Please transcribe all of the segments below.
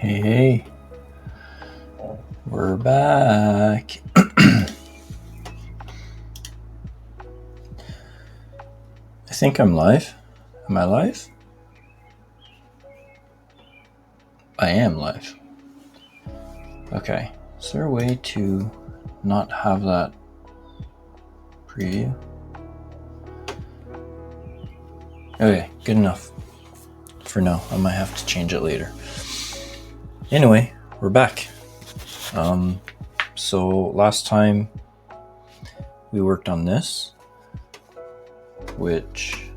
Hey, we're back. I think I'm live. Am I live? I am live. Okay, is there a way to not have that preview? Okay, good enough for now. I might have to change it later. Anyway, we're back. So last time we worked on this, which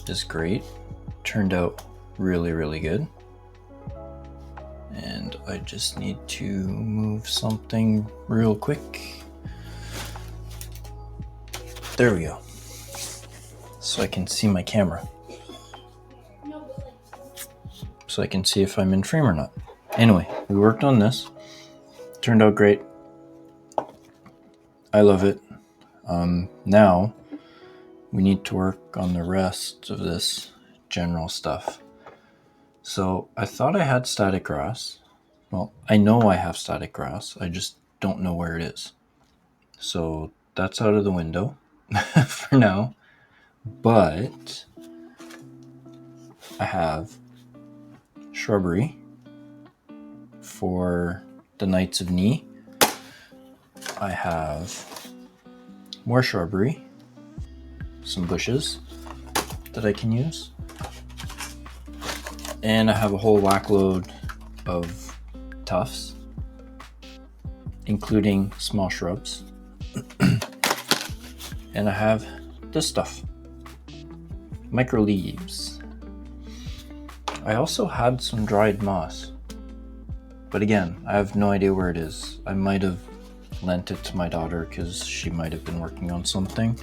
is great. Turned out really, really good. And I just need to move something real quick. There we go. So I can see my camera. So I can see if I'm in frame or not. Anyway, we worked on this. Turned out great. I love it. Now we need to work on the rest of this general stuff. So I thought I had static grass. Well, I know I have static grass. I just don't know where it is. So that's out of the window for now. But I have shrubbery for the Knights of Knee. I have more shrubbery, some bushes that I can use. And I have a whole whack load of tufts, including small shrubs. And I have this stuff, micro leaves. I also had some dried moss, but again, I have no idea where it is. I might have lent it to my daughter because she might have been working on something,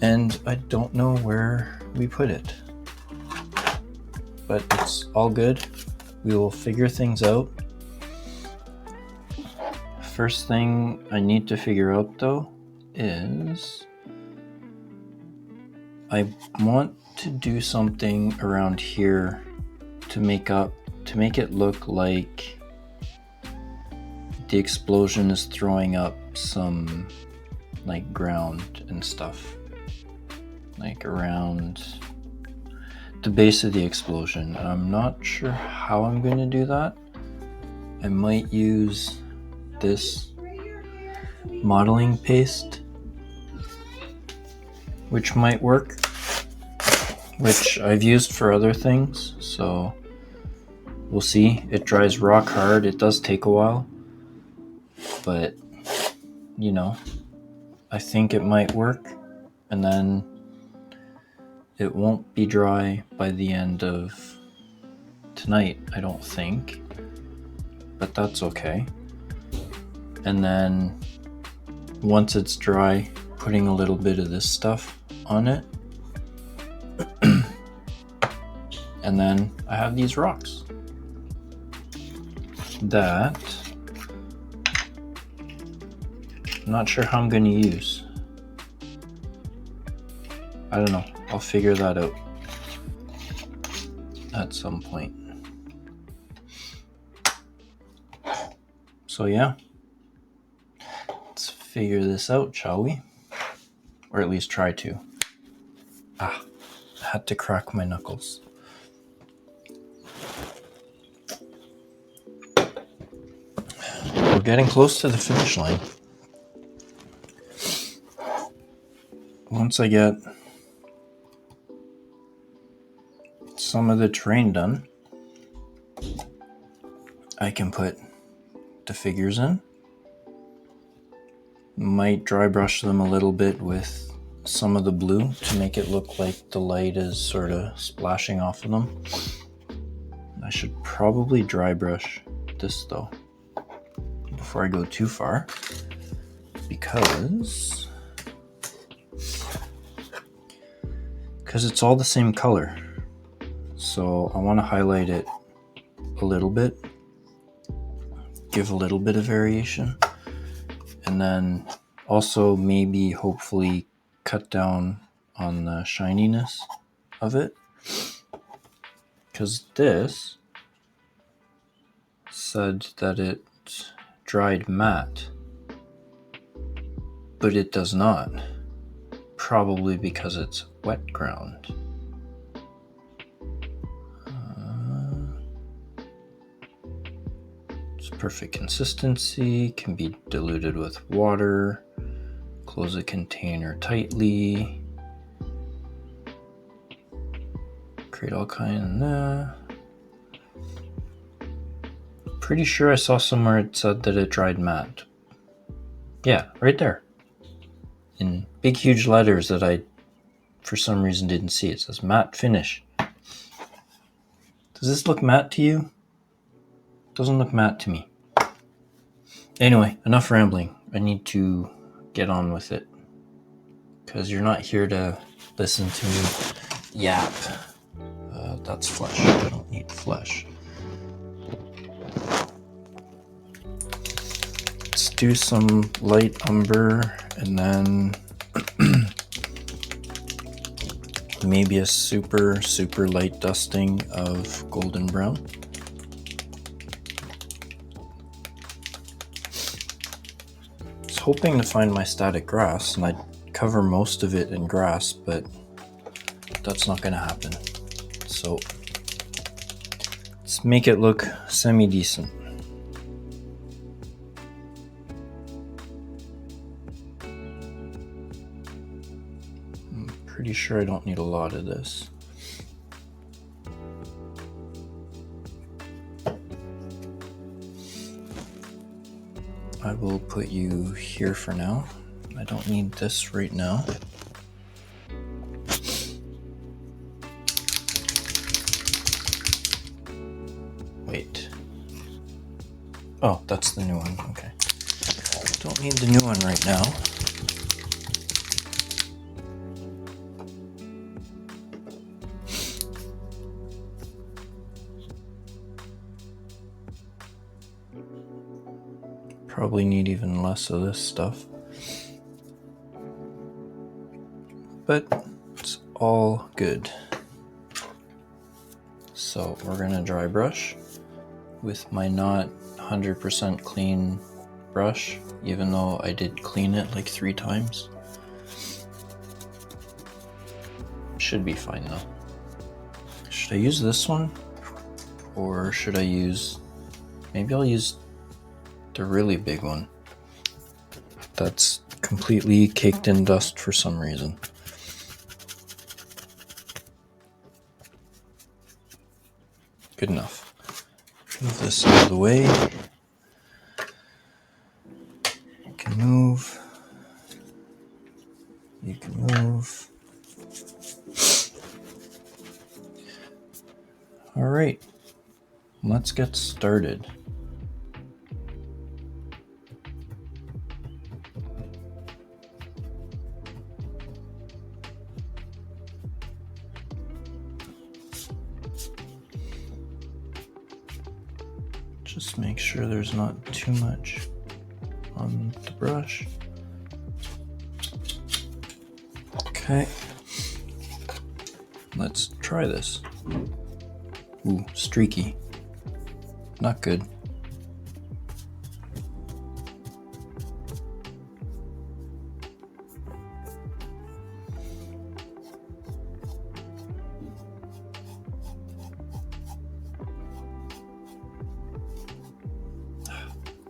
and I don't know where we put it. But it's all good. We will figure things out. First thing I need to figure out though is I want to do something around here to make it look like the explosion is throwing up some like ground and stuff, like around the base of the explosion. And I'm not sure how I'm going to do that. I might use this modeling paste, which might work, which I've used for other things, so we'll see. It dries rock hard. It does take a while, but you know, I think it might work, and then it won't be dry by the end of tonight, I don't think, but that's okay. And then once it's dry, putting a little bit of this stuff on it. And then I have these rocks that I'm not sure how I'm going to use. I don't know. I'll figure that out at some point. So yeah, let's figure this out, shall we? Or at least try to. I had to crack my knuckles. We're getting close to the finish line. Once I get some of the terrain done, I can put the figures in. Might dry brush them a little bit with some of the blue to make it look like the light is sort of splashing off of them. I should probably dry brush this though before I go too far, because it's all the same color. So I want to highlight it a little bit, give a little bit of variation, and then also maybe hopefully cut down on the shininess of it, because this said that it dried matte, but it does not. Probably because it's wet ground. It's perfect consistency, can be diluted with water, close a container tightly, create all kinds. Pretty sure I saw somewhere it said that it dried matte. Yeah, right there. In big huge letters that I for some reason didn't see. It says matte finish. Does this look matte to you? Doesn't look matte to me. Anyway, enough rambling. I need to get on with it, because you're not here to listen to me yap. That's flesh. I don't need flesh. Let's do some light umber and then maybe a super light dusting of golden brown. I was hoping to find my static grass and I'd cover most of it in grass, but that's not going to happen. So let's make it look semi-decent. I'm pretty sure I don't need a lot of this. I will put you here for now. I don't need this right now. Wait. Oh, that's the new one. Okay. Don't need the new one right now. Probably need even less of this stuff. But it's all good. So we're gonna dry brush with my not 100% clean brush, even though I did clean it like 3 times. Should be fine though. Should I use this one? Or should I use... Maybe I'll use the really big one. That's completely caked in dust for some reason. Good enough. Move this out of the way. You can move. You can move. All right, let's get started. Just make sure there's not too much on the brush. Okay, let's try this. Ooh, streaky. Not good.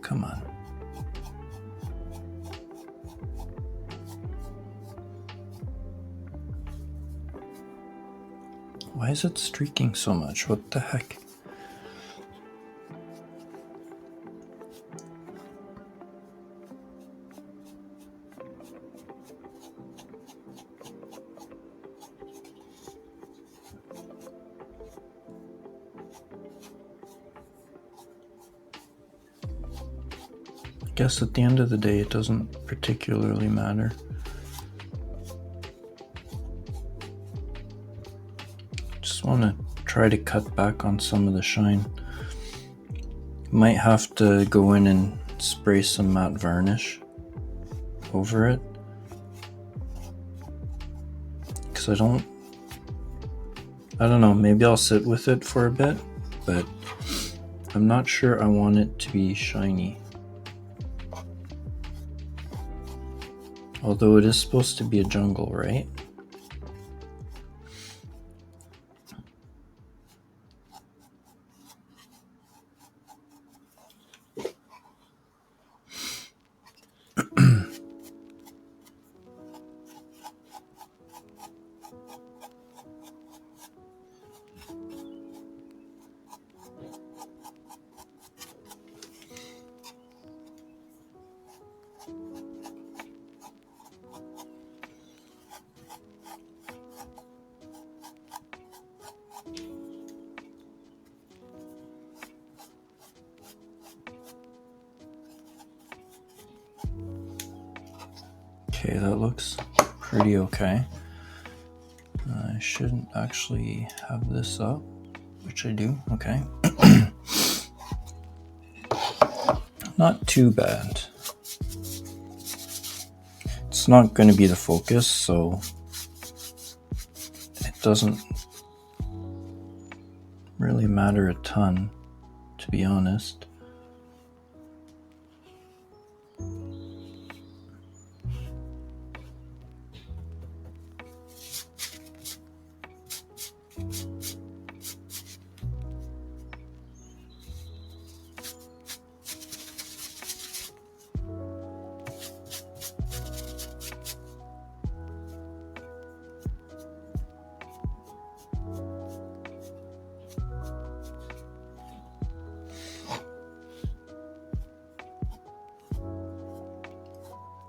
Come on. Why is it streaking so much? What the heck? I guess at the end of the day, it doesn't particularly matter. Just want to try to cut back on some of the shine. Might have to go in and spray some matte varnish over it, because I don't know, maybe I'll sit with it for a bit, but I'm not sure I want it to be shiny. Although it is supposed to be a jungle, right? Okay, that looks pretty okay. I shouldn't actually have this up, which I do. Okay. Not too bad. It's not going to be the focus, so it doesn't really matter a ton, to be honest.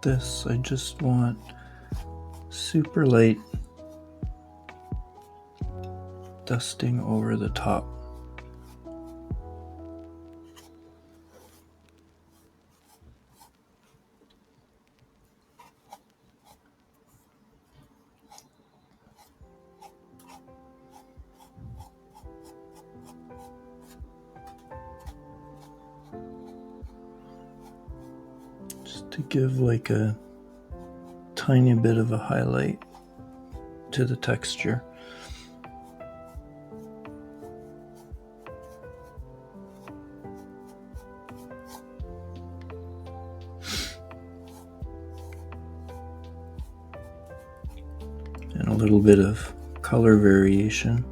This, I just want super light dusting over the top. Just to give like a tiny bit of a highlight to the texture. And a little bit of color variation.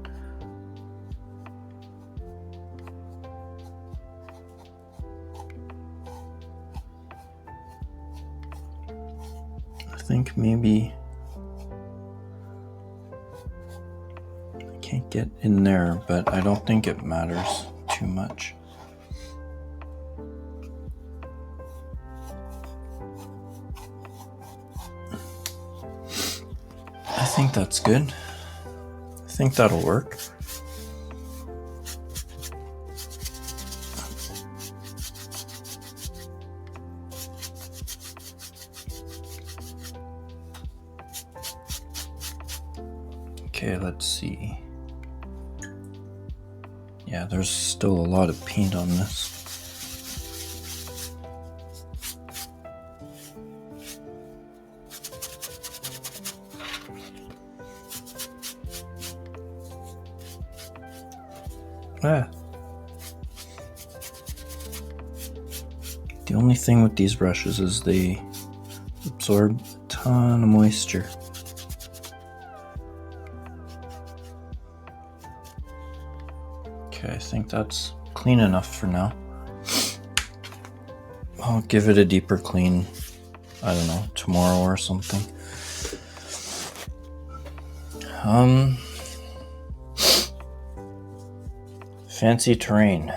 I think maybe I can't get in there, but I don't think it matters too much. I think that's good. I think that'll work. Okay, let's see. Yeah, there's still a lot of paint on this. The only thing with these brushes is they absorb a ton of moisture. Okay, I think that's clean enough for now. I'll give it a deeper clean, I don't know, tomorrow or something. Fancy terrain.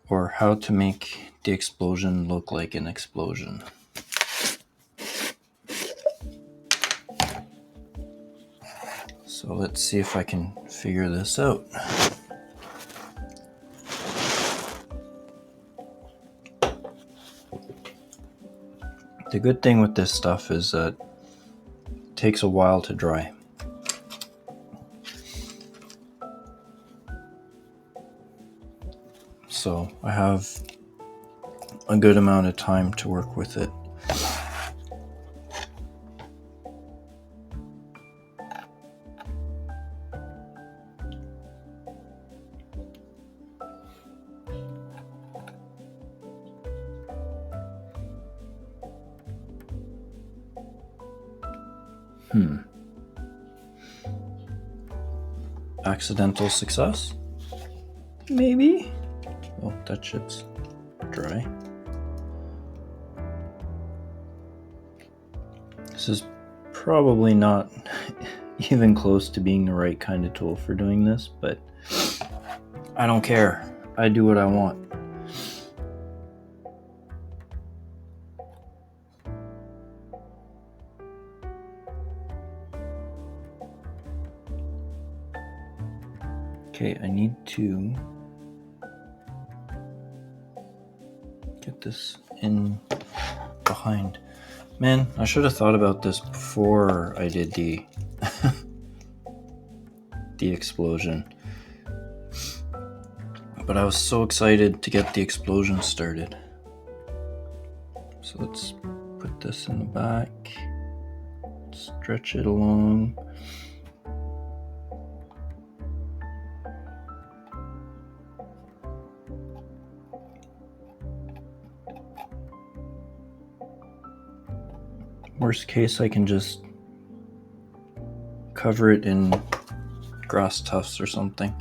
Or how to make the explosion look like an explosion. So let's see if I can figure this out. The good thing with this stuff is that it takes a while to dry. So I have a good amount of time to work with it. Accidental success? Maybe? Oh, that shit's dry. This is probably not even close to being the right kind of tool for doing this, but I don't care. I do what I want. Okay, I need to get this in behind. Man, I should have thought about this before I did the explosion. But I was so excited to get the explosion started. So let's put this in the back, stretch it along. Worst case, I can just cover it in grass tufts or something.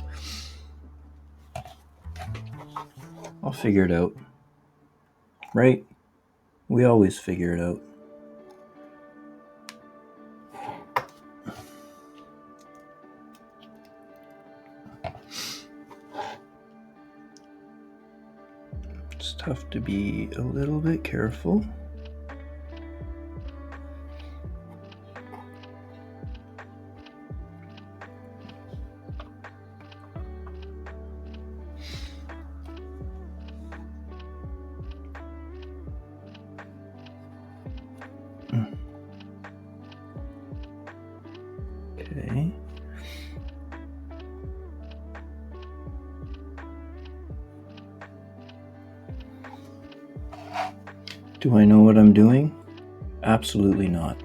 I'll figure it out. Right? We always figure it out. Just have to be a little bit careful. Okay. Do I know what I'm doing? Absolutely not.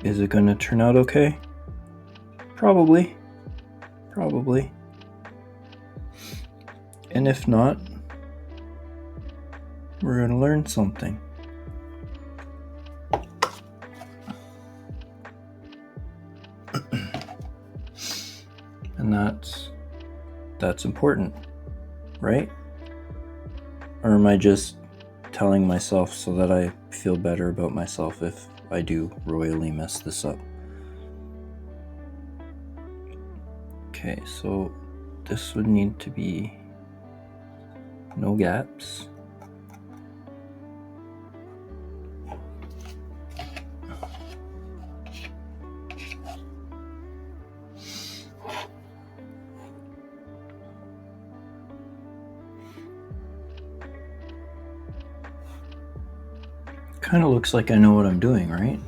Is it going to turn out okay? Probably. Probably. And if not, we're going to learn something. And that's important, right? Or am I just telling myself so that I feel better about myself if I do royally mess this up? Okay, so this would need to be no gaps. Kind of looks like I know what I'm doing, right?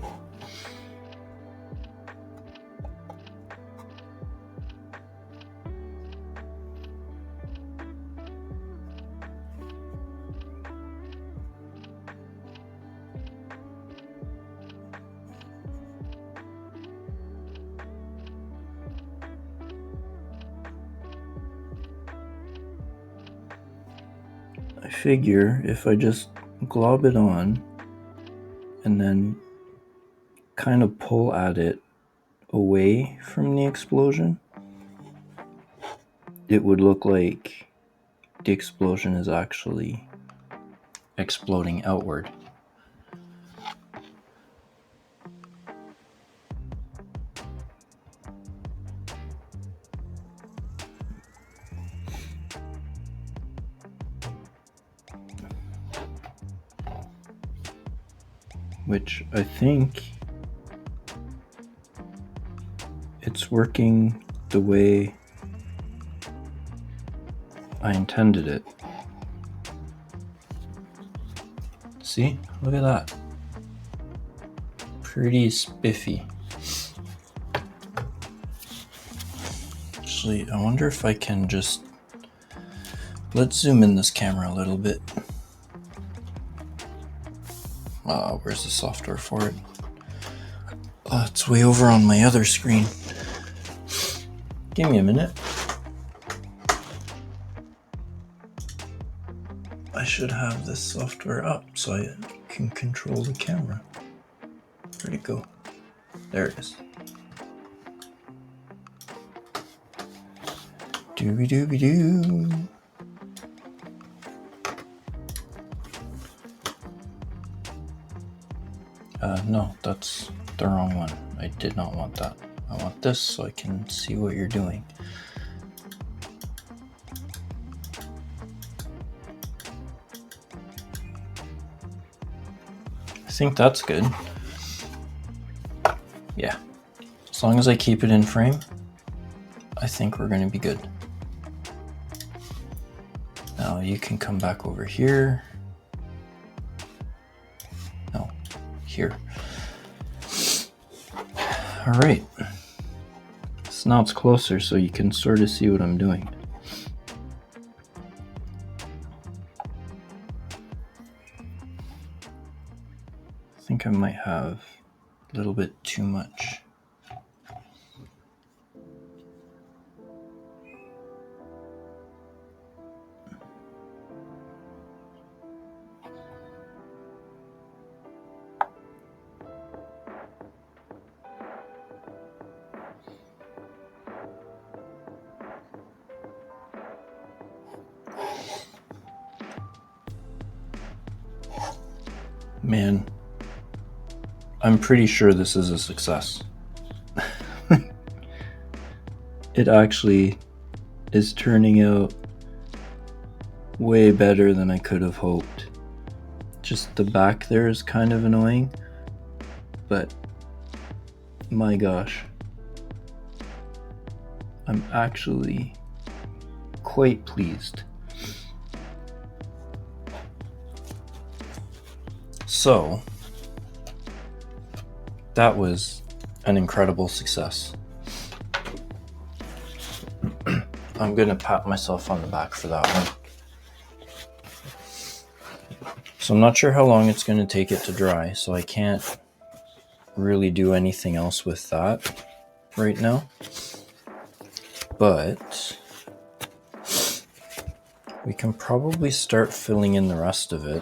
I figure if I just glob it on and then kind of pull at it away from the explosion, it would look like the explosion is actually exploding outward. Which I think it's working the way I intended it. See? Look at that. Pretty spiffy. Actually, I wonder if I can just... Let's zoom in this camera a little bit. Where's the software for it? It's way over on my other screen. Give me a minute. I should have this software up so I can control the camera. Where'd it go? There it is. Dooby dooby doo. No, that's the wrong one. I did not want that. I want this so I can see what you're doing. I think that's good. Yeah. As long as I keep it in frame, I think we're going to be good. Now you can come back over here. No, here. All right. So now it's closer so you can sort of see what I'm doing. I think I might have a little bit too much. Man, I'm pretty sure this is a success. It actually is turning out way better than I could have hoped. Just the back there is kind of annoying, but my gosh, I'm actually quite pleased. So, that was an incredible success. I'm gonna pat myself on the back for that one. So I'm not sure how long it's gonna take it to dry, so I can't really do anything else with that right now. But we can probably start filling in the rest of it.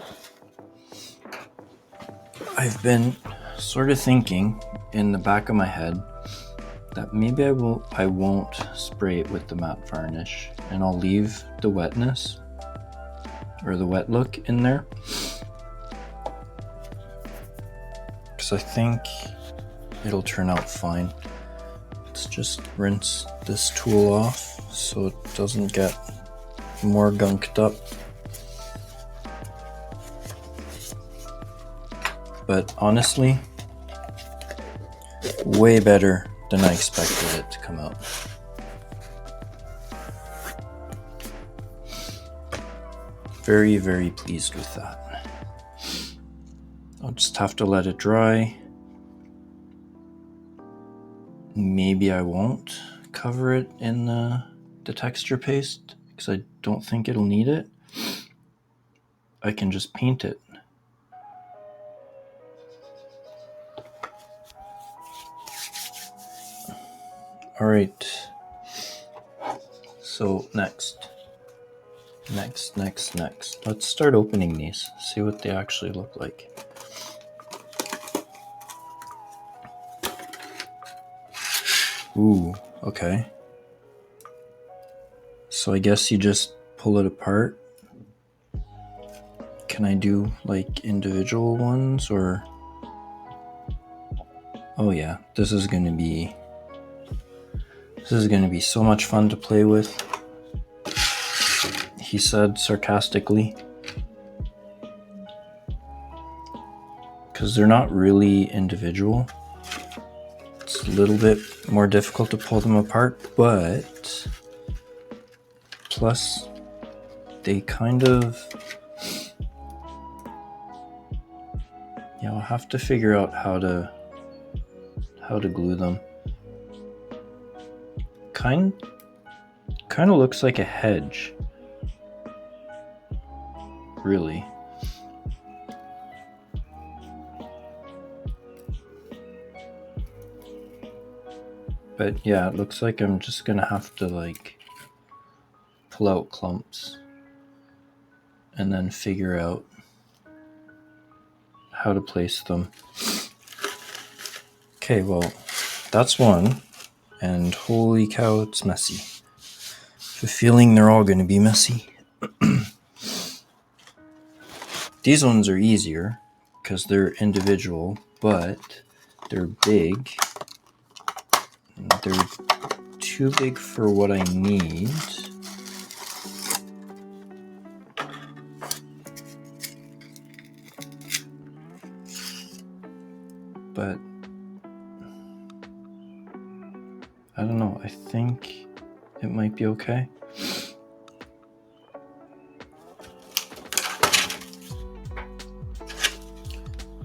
I've been sort of thinking in the back of my head that maybe I won't spray it with the matte varnish, and I'll leave the wetness or the wet look in there, because I think it'll turn out fine. Let's just rinse this tool off so it doesn't get more gunked up. But honestly, way better than I expected it to come out. Very, very pleased with that. I'll just have to let it dry. Maybe I won't cover it in the texture paste because I don't think it'll need it. I can just paint it. All right. So next. Let's start opening these. See what they actually look like. Ooh, okay. So I guess you just pull it apart. Can I do like individual ones or? Oh yeah, this is gonna be so much fun to play with, he said sarcastically. Because they're not really individual. It's a little bit more difficult to pull them apart, but plus they kind of, I'll have to figure out how to glue them. Kind of looks like a hedge, really. But yeah, it looks like I'm just gonna have to like pull out clumps and then figure out how to place them. Okay, well, that's one. And holy cow, it's messy. I have a feeling they're all going to be messy. These ones are easier because they're individual, but they're big. They're too big for what I need. But I don't know, I think it might be okay.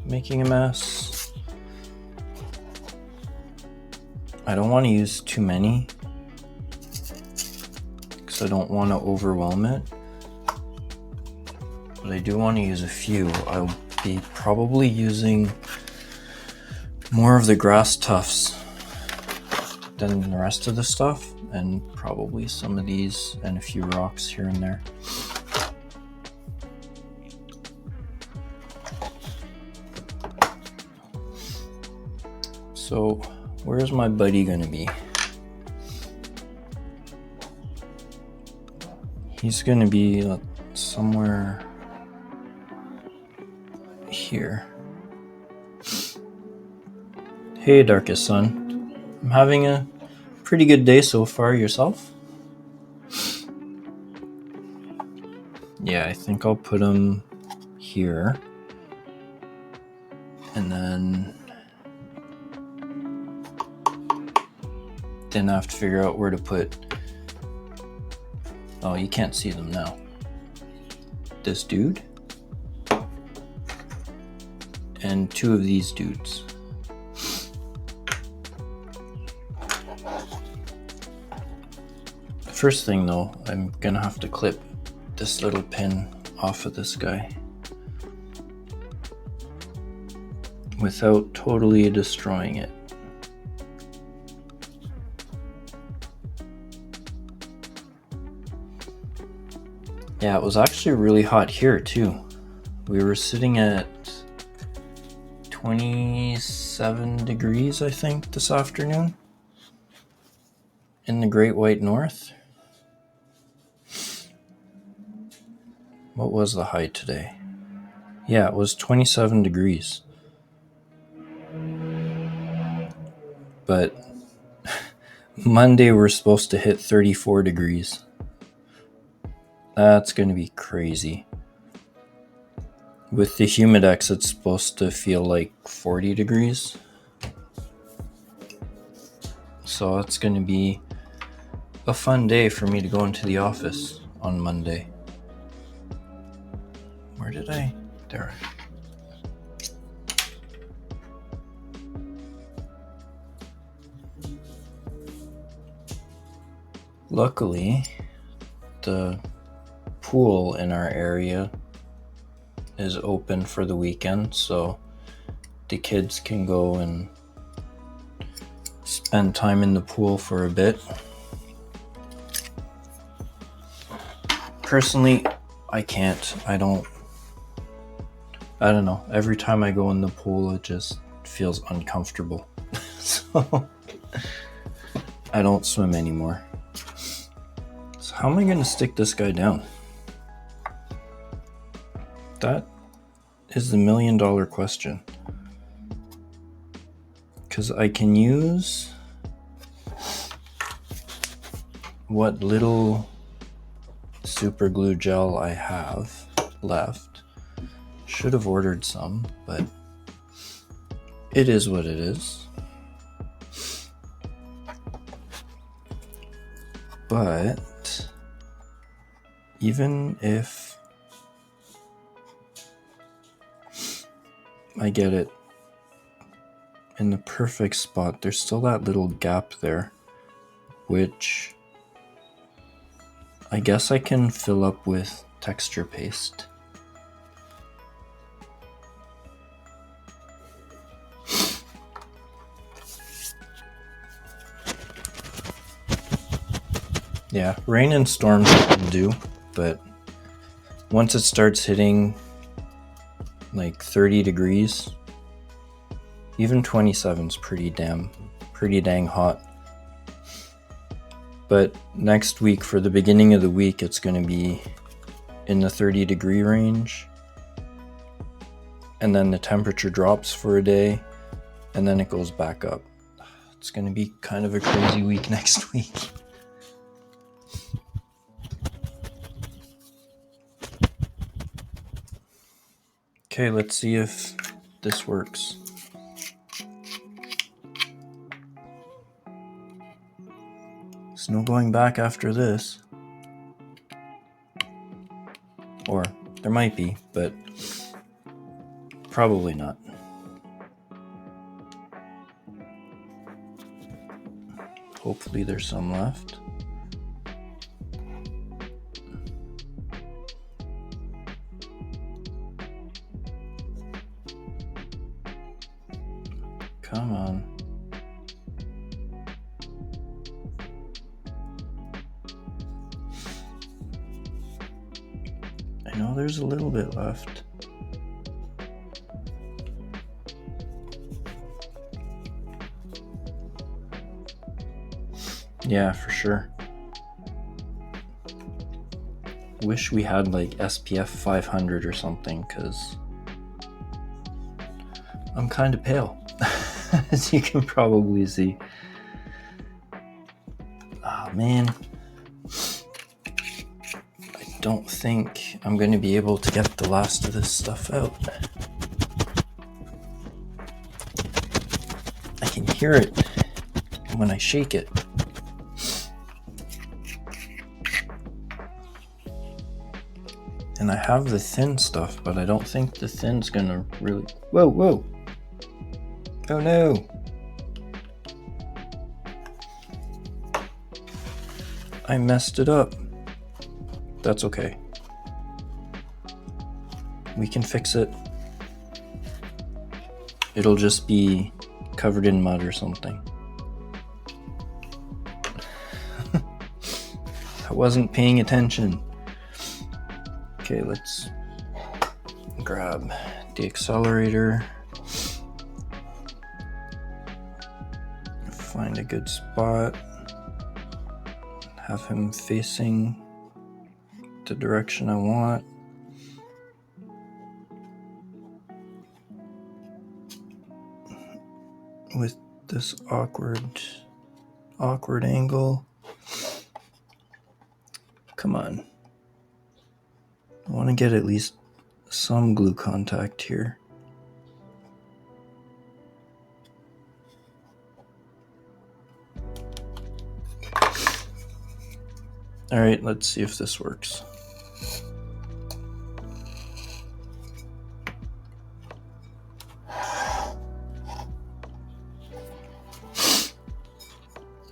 Making a mess. I don't want to use too many because I don't want to overwhelm it. But I do want to use a few. I'll be probably using more of the grass tufts than the rest of the stuff, and probably some of these and a few rocks here and there. So where's my buddy gonna be? He's gonna be somewhere here. Hey, Darkest Sun. I'm having a pretty good day so far. Yourself? Yeah, I think I'll put him here. And then I have to figure out where to put. Oh, you can't see them now. This dude. And two of these dudes. First thing though, I'm gonna have to clip this little pin off of this guy without totally destroying it. Yeah, it was actually really hot here too. We were sitting at 27 degrees, I think, this afternoon in the Great White North. What was the high today? Yeah, it was 27 degrees. But Monday we're supposed to hit 34 degrees. That's going to be crazy. With the humidex, it's supposed to feel like 40 degrees. So it's going to be a fun day for me to go into the office on Monday. Where did I? There. Luckily, the pool in our area is open for the weekend, so the kids can go and spend time in the pool for a bit. Personally, I can't. I don't know. Every time I go in the pool, it just feels uncomfortable. So I don't swim anymore. So how am I going to stick this guy down? That is the $1 million question. Because I can use what little super glue gel I have left. Should have ordered some, but it is what it is. But even if I get it in the perfect spot, there's still that little gap there, which I guess I can fill up with texture paste. Yeah, rain and storms will do, but once it starts hitting like 30 degrees, Even 27's pretty dang hot. But next week, for the beginning of the week, it's going to be in the 30-degree range. And then the temperature drops for a day, and then it goes back up. It's going to be kind of a crazy week next week. Okay, let's see if this works. There's no going back after this. Or there might be, but probably not. Hopefully there's some left. Come on. I know there's a little bit left. Yeah, for sure. Wish we had like SPF 500 or something, because I'm kind of pale, as you can probably see. Oh man. I don't think I'm going to be able to get the last of this stuff out. I can hear it when I shake it. And I have the thin stuff, but I don't think the thin's gonna really... Whoa! Oh no! I messed it up. That's okay. We can fix it. It'll just be covered in mud or something. I wasn't paying attention. Okay, let's grab the accelerator. Find a good spot. Have him facing the direction I want. With this awkward angle. Come on. I want to get at least some glue contact here. All right, let's see if this works.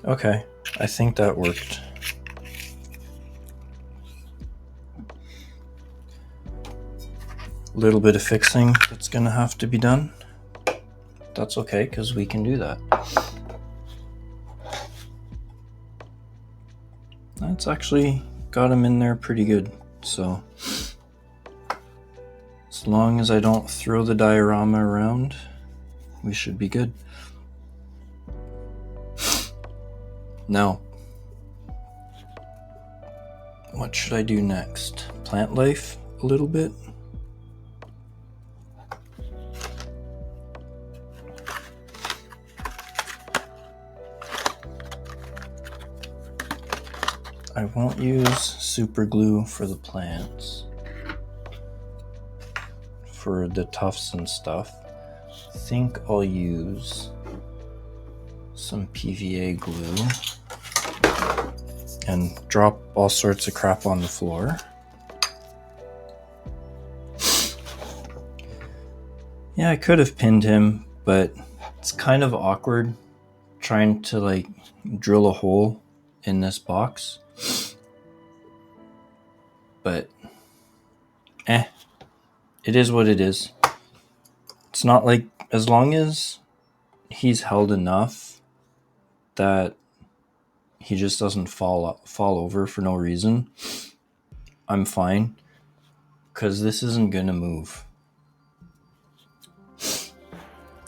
Okay, I think that worked. A little bit of fixing that's gonna have to be done. That's okay, because we can do that. That's actually got him in there pretty good, so as long as I don't throw the diorama around, we should be good. Now, what should I do next? Plant life a little bit? I won't use super glue for the plants. For the tufts and stuff, I think I'll use some PVA glue and drop all sorts of crap on the floor. Yeah, I could have pinned him, but it's kind of awkward trying to like drill a hole in this box. But it is what it is. It's not like, as long as he's held enough that he just doesn't fall over for no reason, I'm fine, because this isn't gonna move.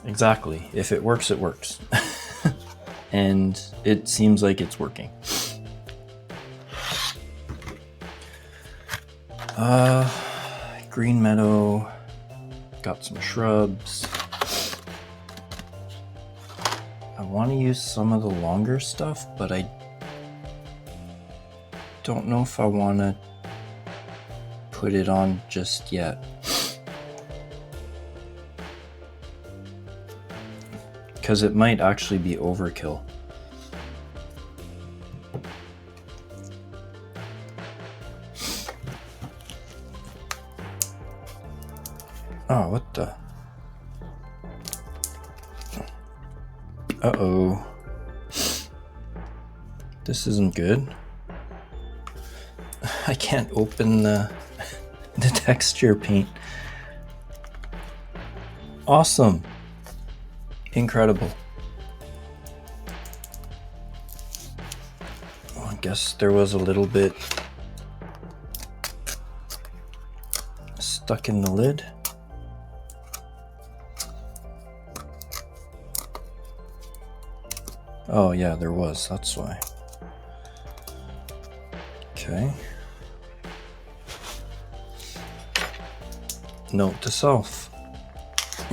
Exactly. If it works, it works. And it seems like it's working. Green meadow. Got some shrubs. I want to use some of the longer stuff, but I don't know if I want to put it on just yet. Because it might actually be overkill. Oh, what the? Uh-oh. This isn't good. I can't open the texture paint. Awesome. Incredible. Well, I guess there was a little bit stuck in the lid. Oh yeah, there was, that's why. Okay. Note to self.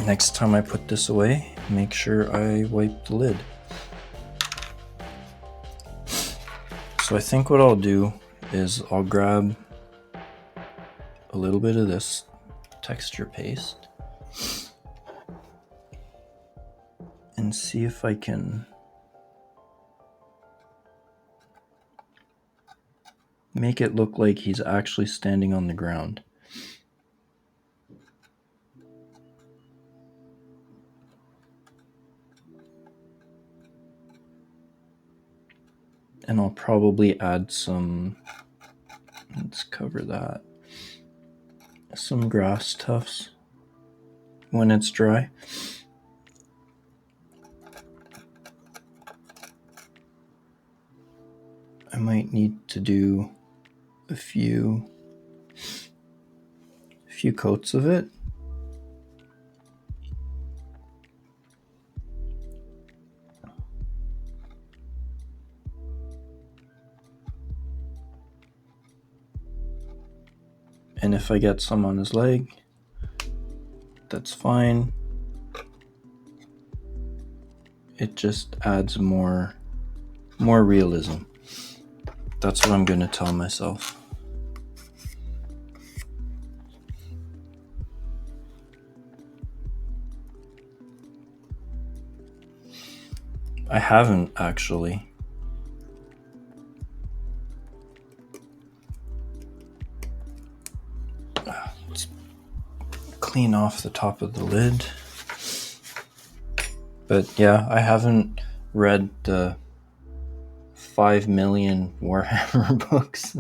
Next time I put this away, make sure I wipe the lid. So I think what I'll do is I'll grab a little bit of this texture paste and see if I can make it look like he's actually standing on the ground. And I'll probably add some, let's cover that, some grass tufts when it's dry. I might need to do a few coats of it. And if I get some on his leg, that's fine. It just adds more realism. That's what I'm gonna tell myself. I haven't actually. Let's clean off the top of the lid. But yeah, I haven't read the 5 million Warhammer books.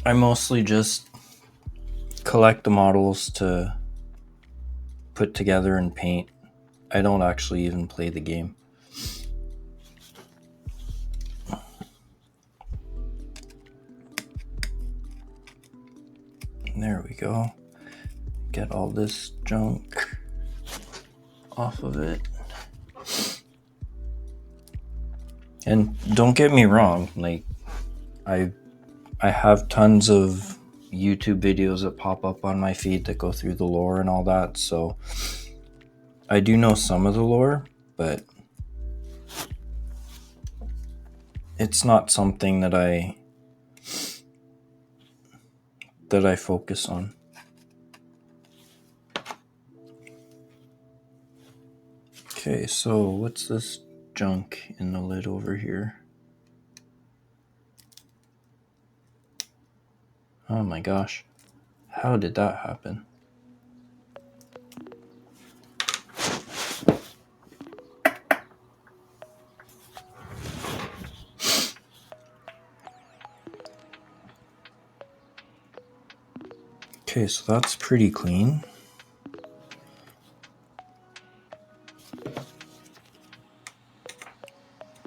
I mostly just collect the models to put together and paint. I don't actually even play the game. And there we go. Get all this junk off of it. And don't get me wrong, like I have tons of YouTube videos that pop up on my feed that go through the lore and all that, so I do know some of the lore, but it's not something that I focus on. Okay, so what's this junk in the lid over here? Oh my gosh, how did that happen? Okay, so that's pretty clean.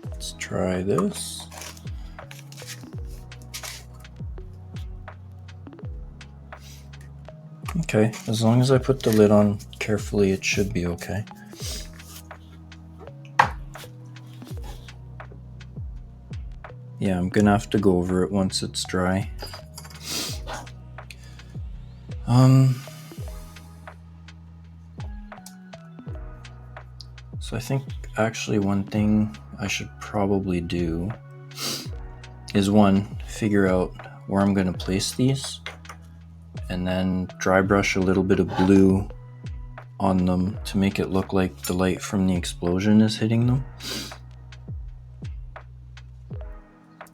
Let's try this. Okay, as long as I put the lid on carefully, it should be okay. Yeah, I'm gonna have to go over it once it's dry. So I think actually one thing I should probably do is figure out where I'm gonna place these, and then dry brush a little bit of blue on them to make it look like the light from the explosion is hitting them.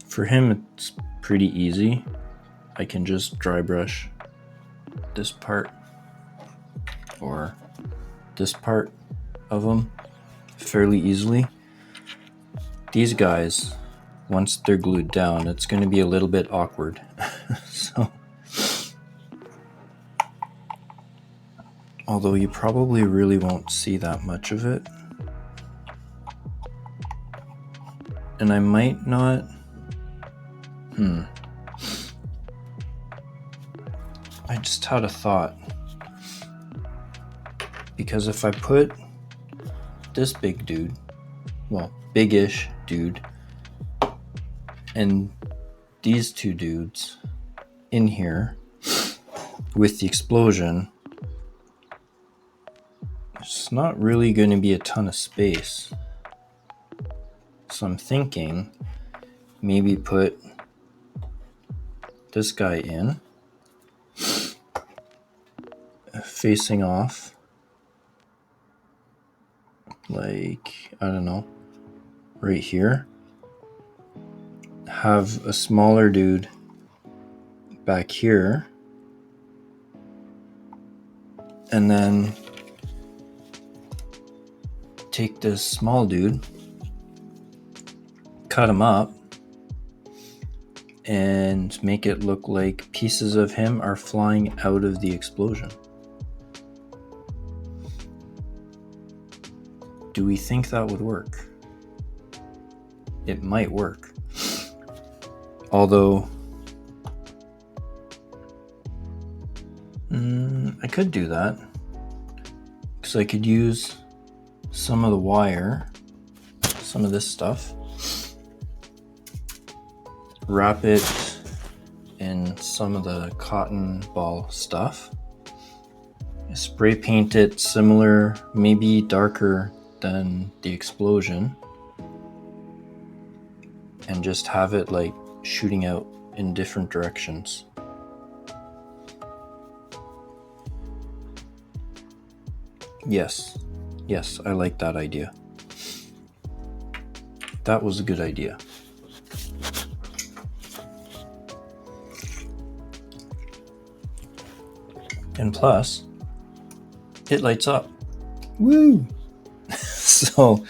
For him, it's pretty easy. I can just dry brush this part or this part of them fairly easily. These guys, once they're glued down, it's going to be a little bit awkward. So, although you probably really won't see that much of it. And I might not... I just had a thought. Because if I put this big dude, well, big-ish dude, and these two dudes in here with the explosion, it's not really going to be a ton of space. So I'm thinking maybe put this guy in, facing off, like, I don't know, right here. Have a smaller dude back here, and then take this small dude, cut him up, and make it look like pieces of him are flying out of the explosion. Do we think that would work? It might work. Although, I could do that. Because I could use some of the wire, some of this stuff, wrap it in some of the cotton ball stuff, spray paint it similar, maybe darker than the explosion, and just have it like shooting out in different directions. Yes, I like that idea. That was a good idea. And plus, it lights up. Woo! So,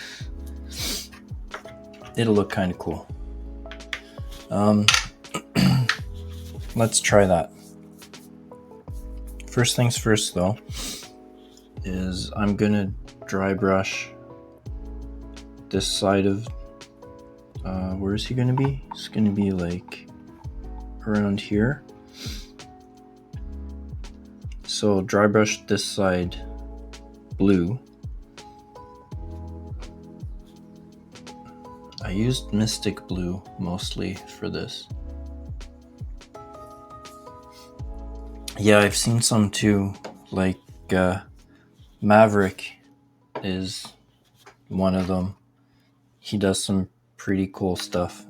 it'll look kind of cool. Let's try that. First things first, though, is I'm gonna dry brush this side of, where is he gonna be? It's gonna be like around here. So dry brush this side blue. I used Mystic Blue mostly for this. Yeah, I've seen some too, like Maverick is one of them. He does some pretty cool stuff.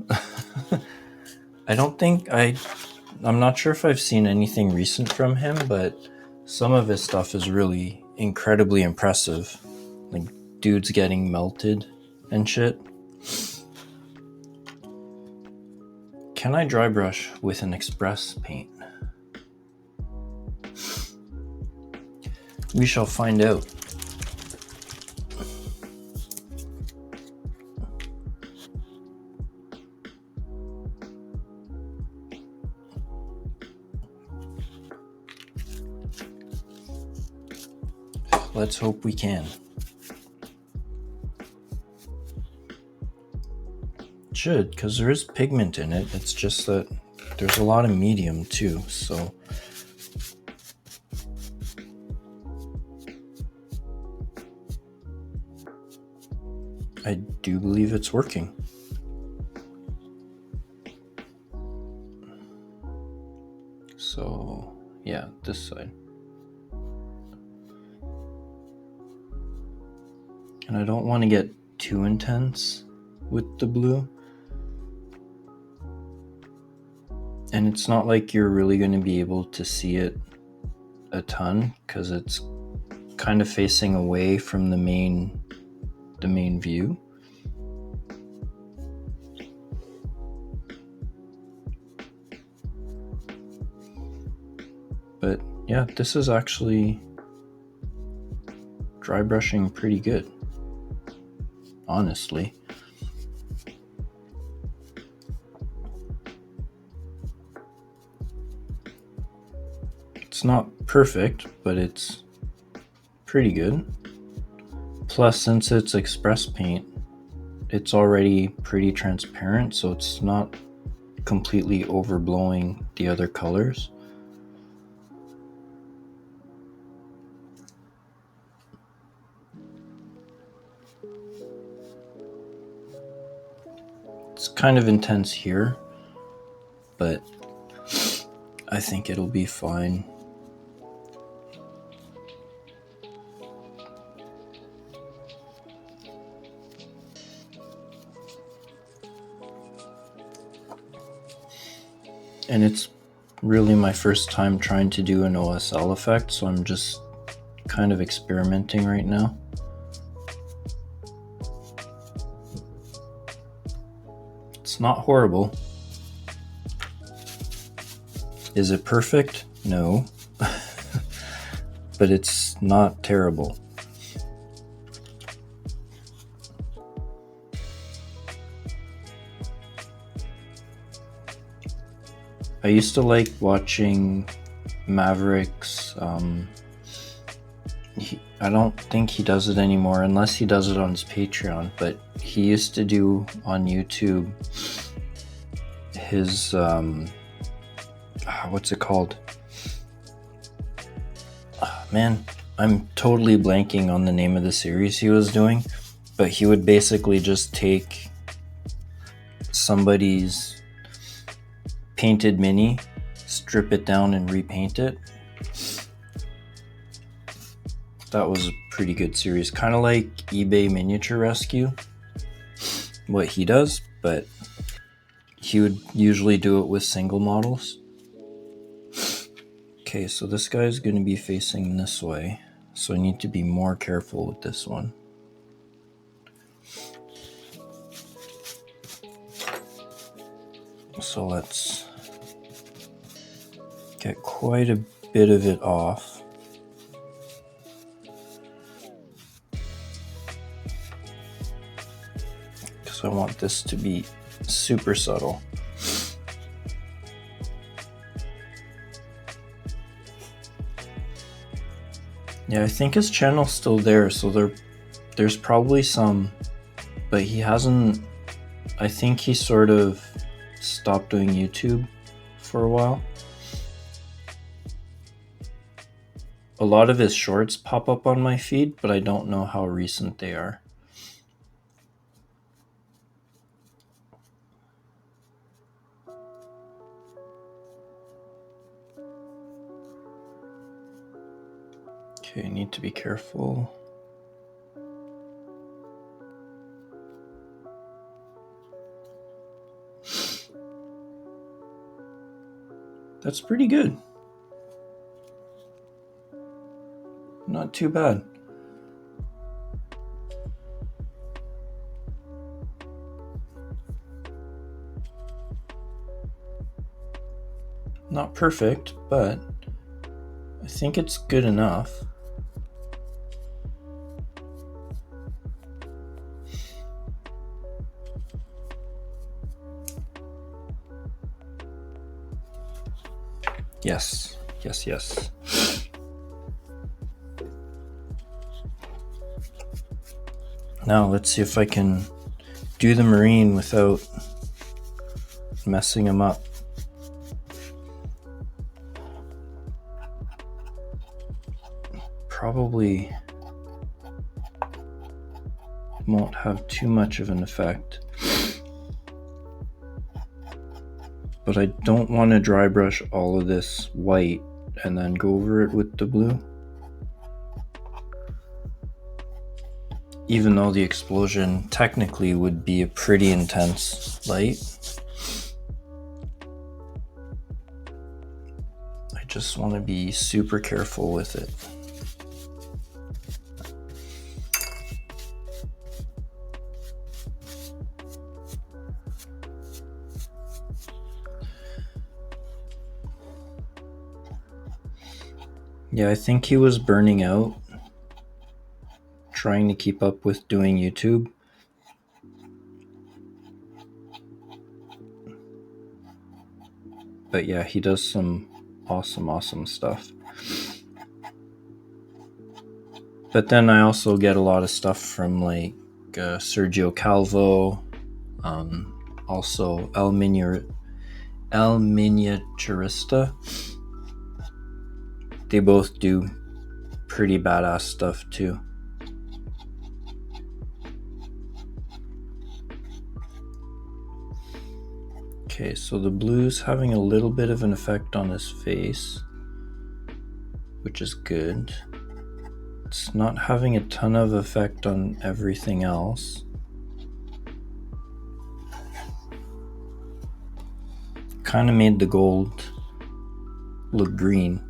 I'm not sure if I've seen anything recent from him, but some of his stuff is really incredibly impressive. Like dudes getting melted and shit. Can I dry brush with an express paint? We shall find out. Let's hope we can. It should, because there is pigment in it. It's just that there's a lot of medium too, so I do believe it's working. So yeah, this side. And I don't want to get too intense with the blue. And it's not like you're really going to be able to see it a ton because it's kind of facing away from the main view. But yeah, this is actually dry brushing pretty good, honestly. It's not perfect, but it's pretty good. Plus, since it's express paint, it's already pretty transparent, so it's not completely overblowing the other colors. It's kind of intense here, but I think it'll be fine. And it's really my first time trying to do an OSL effect, so I'm just kind of experimenting right now. It's not horrible. Is it perfect? No. But it's not terrible. I used to like watching Maverick's. I don't think he does it anymore unless he does it on his Patreon, but he used to do on YouTube his what's it called? Man, I'm totally blanking on the name of the series he was doing, but he would basically just take somebody's painted mini, strip it down and repaint it. That was a pretty good series, kind of like eBay Miniature Rescue, what he does, but he would usually do it with single models. Okay, so this guy is going to be facing this way, so I need to be more careful with this one. So let's get quite a bit of it off. Because I want this to be super subtle. Yeah, I think his channel's still there, so there's probably some, but he hasn't. I think he sort of stopped doing YouTube for a while. A lot of his shorts pop up on my feed, but I don't know how recent they are. Okay, I need to be careful. That's pretty good. Not too bad. Not perfect, but I think it's good enough. Yes, yes, yes. Now let's see if I can do the marine without messing him up. Probably won't have too much of an effect. But I don't want to dry brush all of this white and then go over it with the blue. Even though the explosion technically would be a pretty intense light. I just want to be super careful with it. Yeah, I think he was burning out, trying to keep up with doing YouTube. But yeah, he does some awesome stuff. But then I also get a lot of stuff from like Sergio Calvo, also El Miniaturista. They both do pretty badass stuff too. Okay, so the blue's having a little bit of an effect on his face, which is good. It's not having a ton of effect on everything else. Kind of made the gold look green.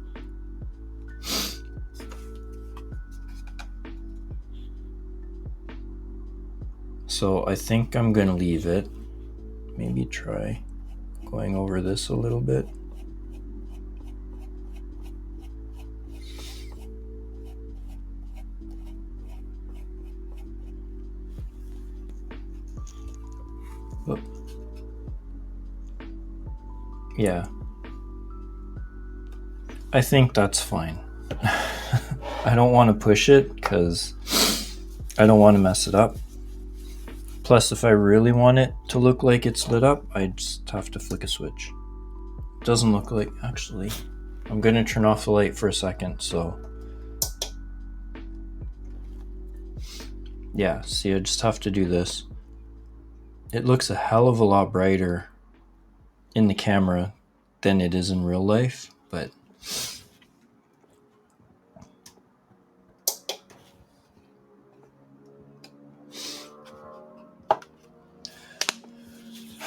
So I think I'm gonna leave it. Maybe try going over this a little bit. Oh. Yeah. I think that's fine. I don't want to push it because I don't want to mess it up. Plus, if I really want it to look like it's lit up, I just have to flick a switch. It doesn't look like, actually, I'm going to turn off the light for a second, so. Yeah, see, I just have to do this. It looks a hell of a lot brighter in the camera than it is in real life, but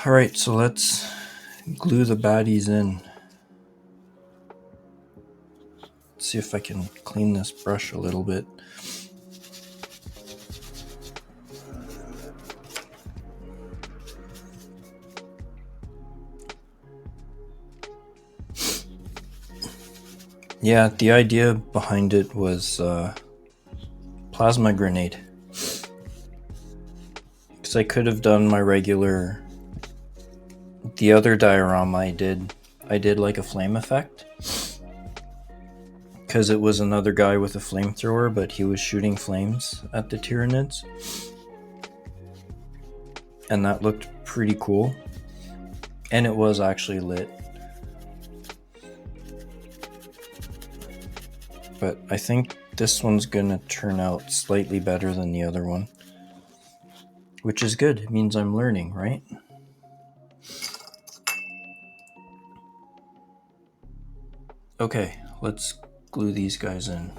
alright, so let's glue the baddies in. Let's see if I can clean this brush a little bit. Yeah, the idea behind it was plasma grenade. Because I could have done my regular, the other diorama I did like a flame effect. Because it was another guy with a flamethrower, but he was shooting flames at the Tyranids. And that looked pretty cool. And it was actually lit. But I think this one's gonna turn out slightly better than the other one. Which is good. It means I'm learning, right? Okay, let's glue these guys in.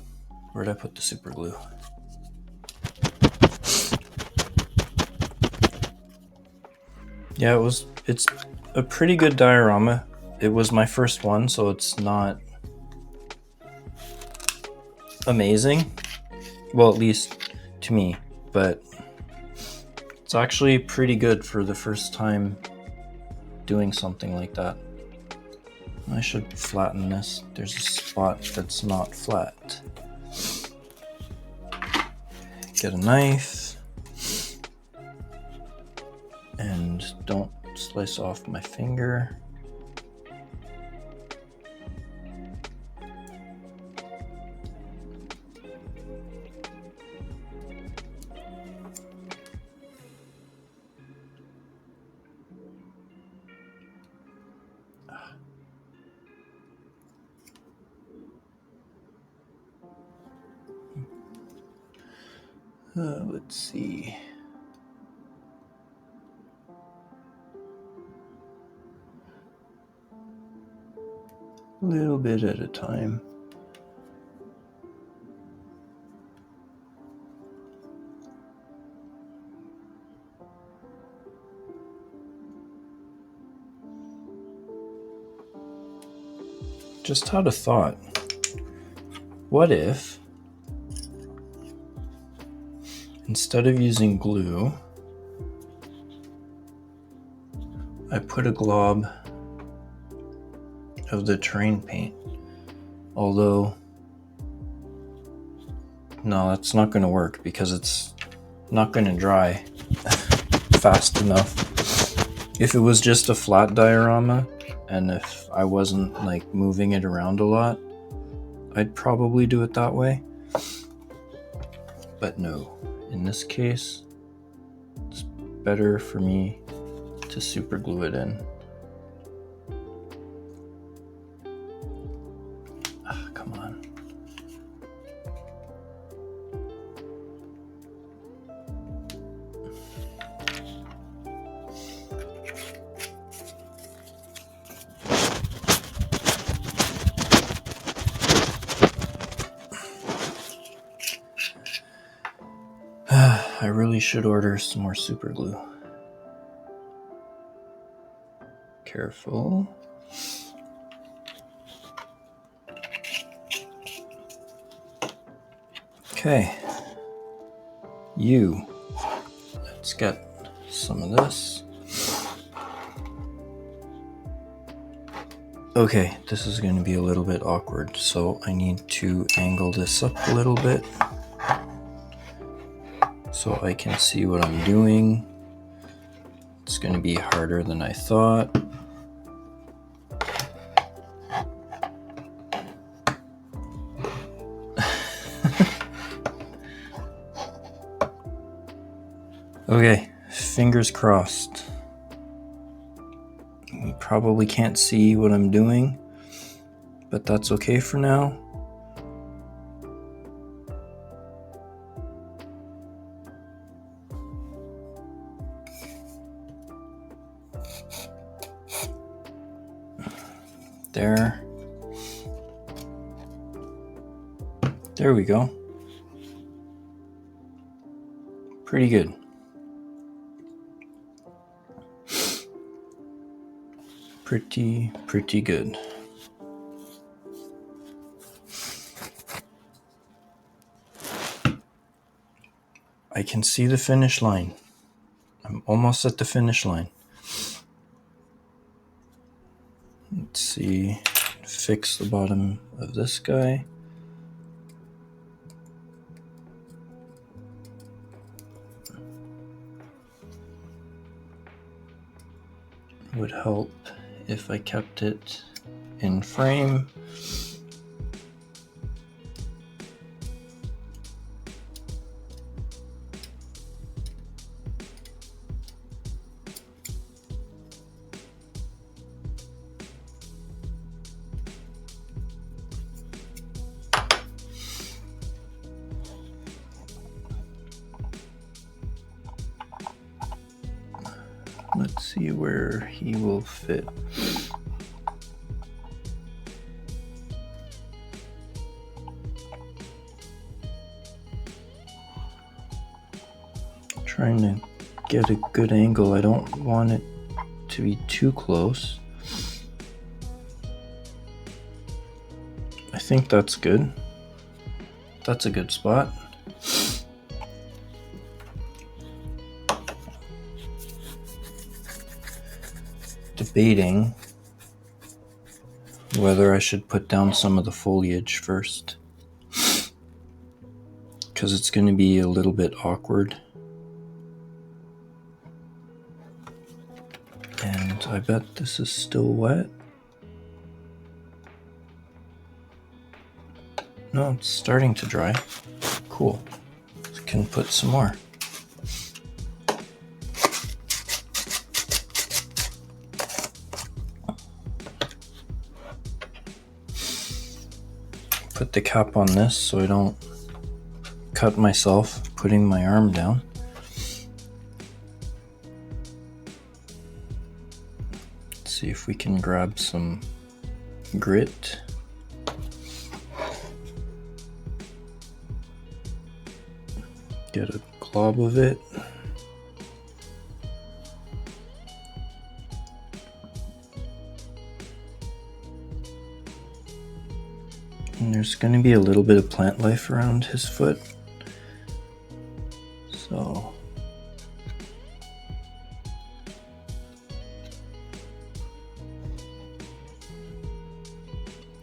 Where'd I put the super glue? Yeah, it's a pretty good diorama. It was my first one, so it's not amazing. Well, at least to me, but it's actually pretty good for the first time doing something like that. I should flatten this. There's a spot that's not flat. Get a knife. And don't slice off my finger. Let's see. little bit at a time. Just had a thought. What if, instead of using glue, I put a glob of the terrain paint? Although, no, that's not going to work because it's not going to dry fast enough. If it was just a flat diorama, and if I wasn't like moving it around a lot, I'd probably do it that way. But no, in this case, it's better for me to super glue it in. Come on. I really should order some more super glue. Careful. Okay. Let's get some of this. Okay, this is going to be a little bit awkward, so I need to angle this up a little bit so I can see what I'm doing. It's going to be harder than I thought. Okay, fingers crossed. You probably can't see what I'm doing, but that's okay for now. There we go. Pretty good. Pretty good. I can see the finish line. I'm almost at the finish line. Let's see. Fix the bottom of this guy. Would help if I kept it in frame. Let's see where he will fit. Trying to get a good angle. I don't want it to be too close. I think that's good. That's a good spot. Debating whether I should put down some of the foliage first, because it's going to be a little bit awkward. And I bet this is still wet. No, it's starting to dry. Cool. Can put some more. Put the cap on this so I don't cut myself putting my arm down. Let's see if we can grab some grit. Get a glob of it. And there's going to be a little bit of plant life around his foot. So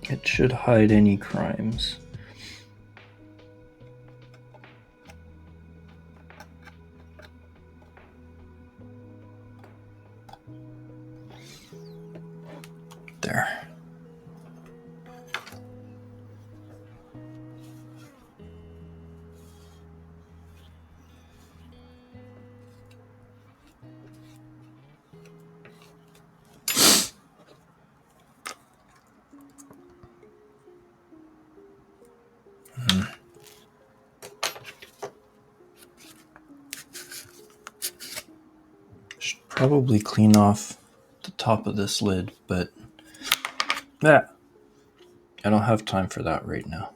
it should hide any crimes. There. Should probably clean off the top of this lid, but I don't have time for that right now.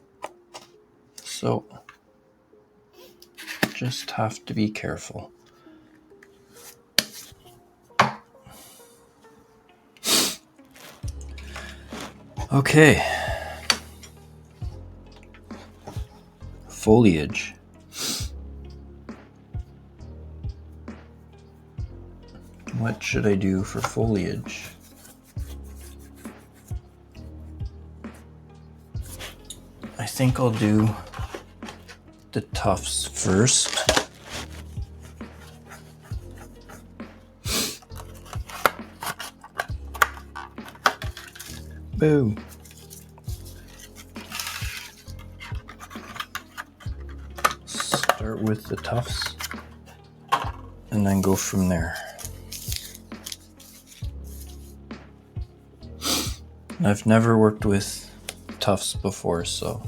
So just have to be careful. Okay. Foliage. What should I do for foliage? I think I'll do the tufts first. Boo. Start with the tufts and then go from there. I've never worked with tufts before, so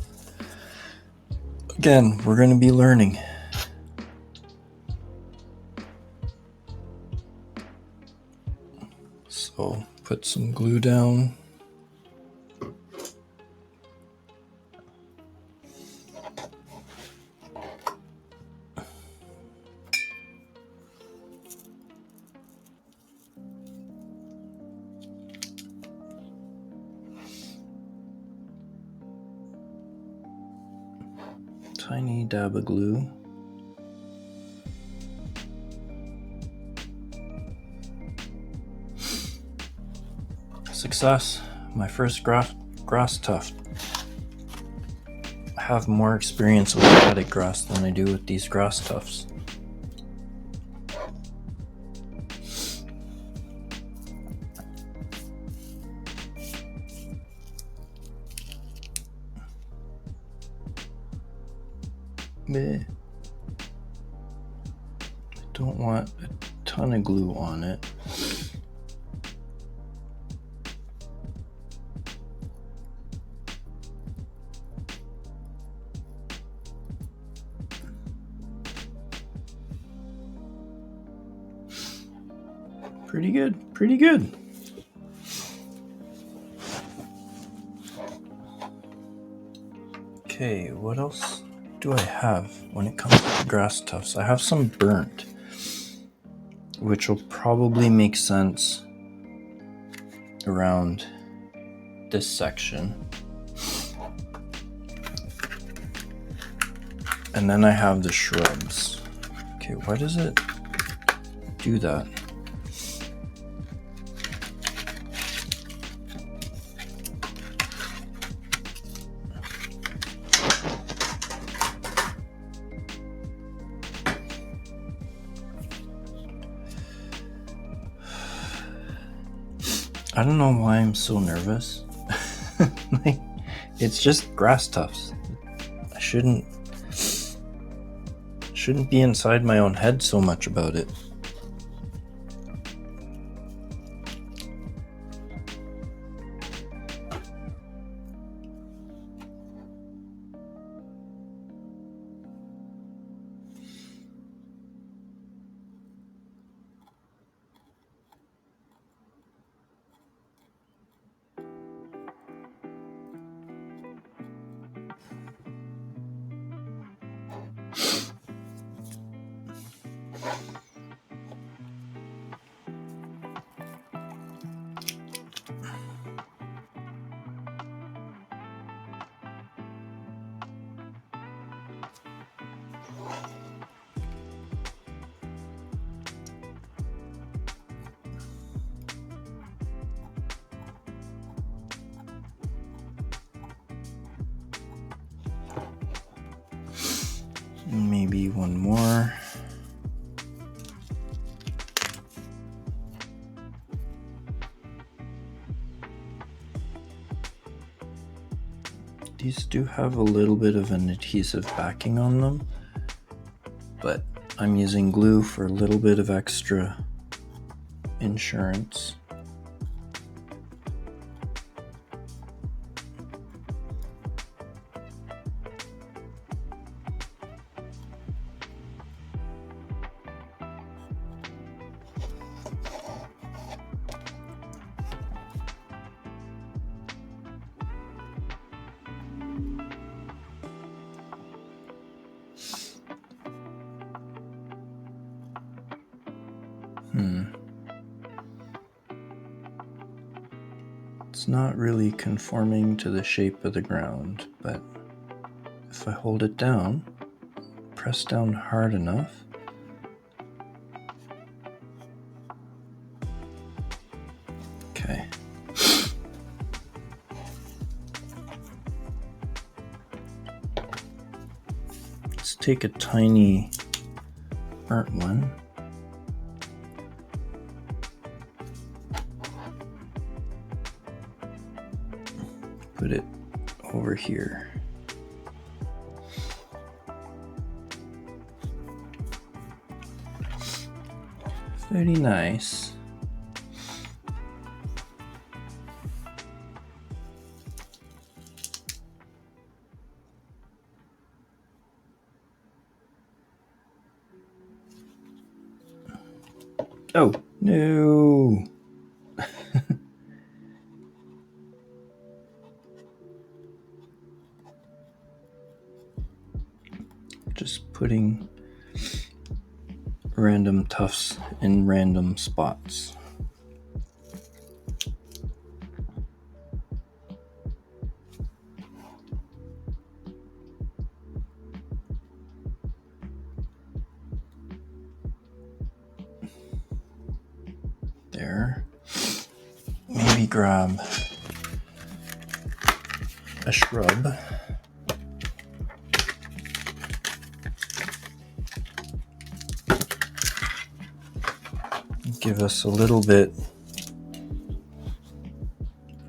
again, we're going to be learning. So put some glue down. Tiny dab of glue. Success! My first grass tuft. I have more experience with paddock grass than I do with these grass tufts. I don't want a ton of glue on it. Pretty good, pretty good. Okay, what else do I have when it comes to grass tufts? I have some burnt, which will probably make sense around this section. And then I have the shrubs. Okay, why does it do that? I don't know why I'm so nervous. It's just grass tufts. I shouldn't be inside my own head so much about it. Maybe one more. These do have a little bit of an adhesive backing on them, but I'm using glue for a little bit of extra insurance. It's not really conforming to the shape of the ground, but if I hold it down, press down hard enough, okay. Let's take a tiny burnt one. Put it over here. Very nice. Oh, no. Just putting random tufts in random spots. There. Maybe grab a shrub. Give us a little bit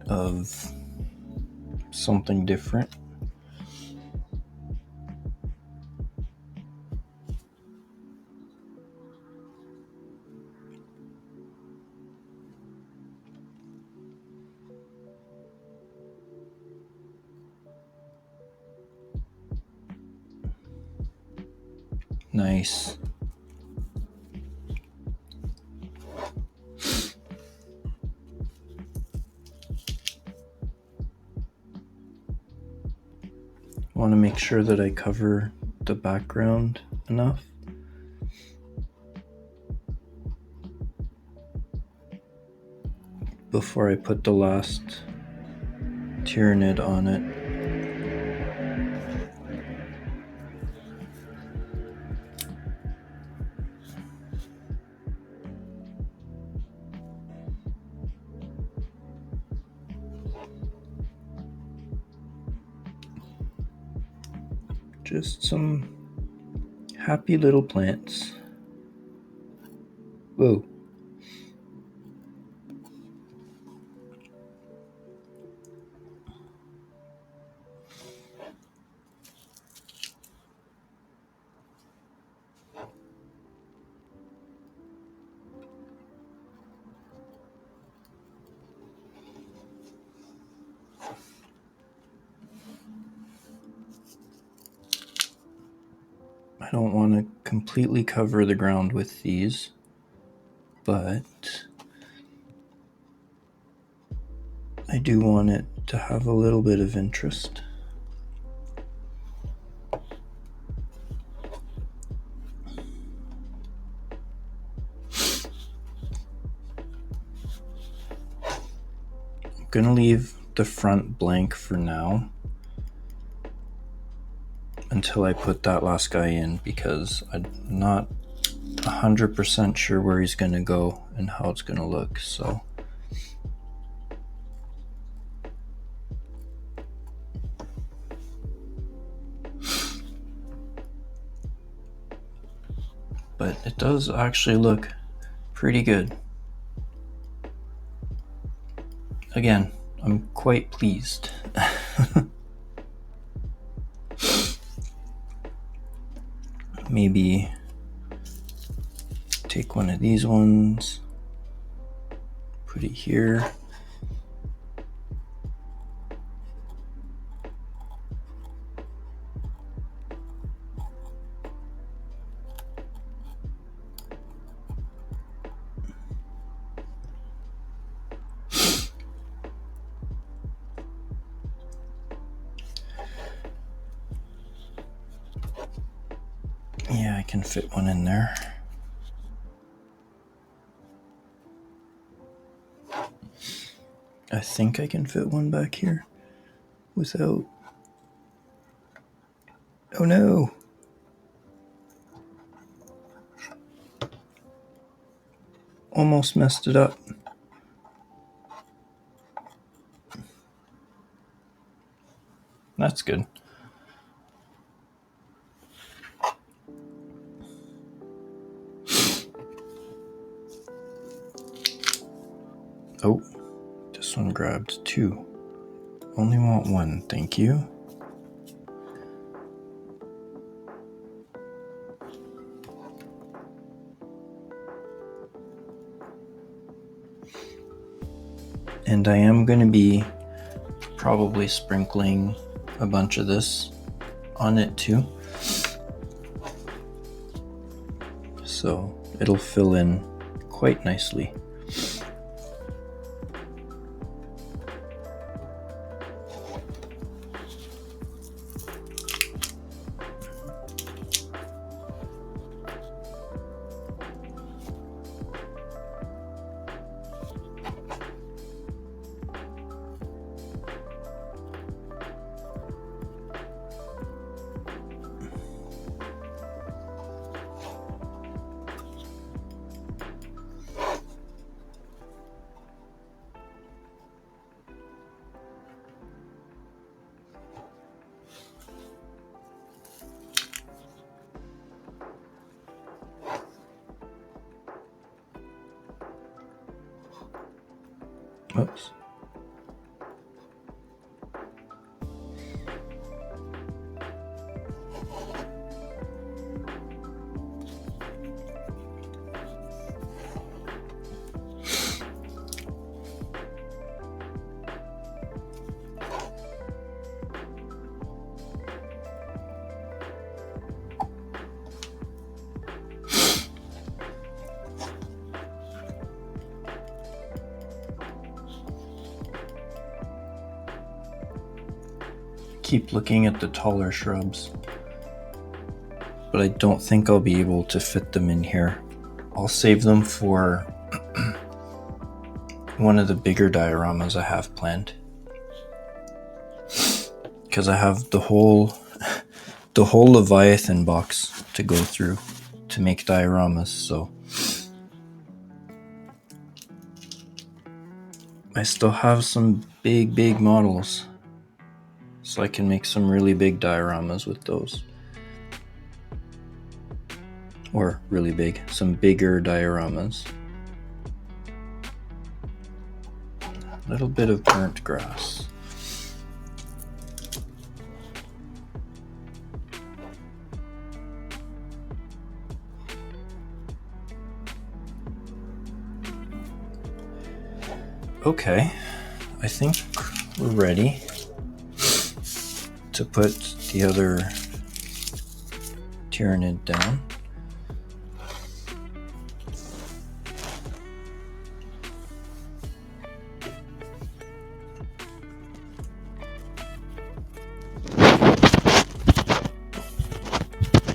of something different. Nice. Want to make sure that I cover the background enough. Before I put the last Tyranid on it. Just some happy little plants. Whoa. I don't want to completely cover the ground with these, but I do want it to have a little bit of interest. gonna leave the front blank for now until I put that last guy in, because I'm not 100% sure where he's gonna go and how it's gonna look. So but it does actually look pretty good. Again, I'm quite pleased. Maybe take one of these ones, put it here. Yeah, I can fit one in there. I think I can fit one back here without... Oh no! Almost messed it up. That's good. Oh, this one grabbed two. Only want one, thank you. And I am going to be probably sprinkling a bunch of this on it too. So it'll fill in quite nicely. Oops. Keep looking at the taller shrubs, but I don't think I'll be able to fit them in here. I'll save them for one of the bigger dioramas I have planned, because I have the whole Leviathan box to go through to make dioramas. So I still have some big models, so I can make some really big dioramas with those. Or really big, some bigger dioramas. A little bit of burnt grass. Okay, I think we're ready to put the other Tyranid down.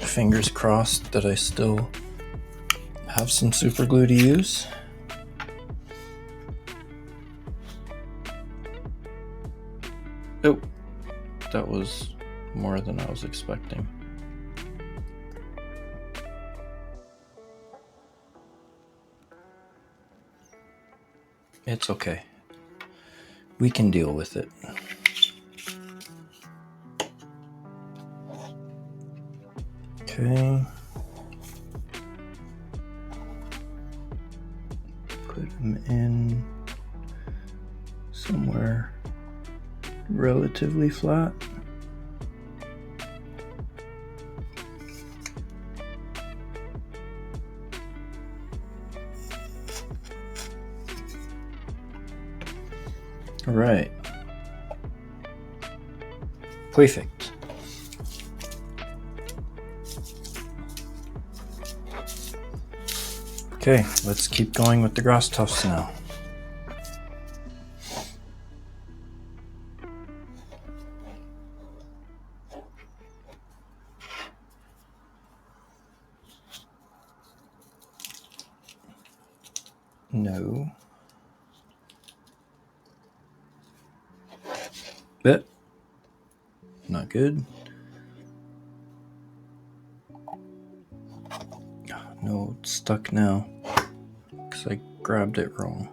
Fingers crossed that I still have some super glue to use. Oh, that was more than I was expecting. It's okay. We can deal with it. Okay. Put them in somewhere relatively flat. All right. Perfect. Okay, let's keep going with the grass tufts now. No. Bit. Not good. No, it's stuck now. Because I grabbed it wrong.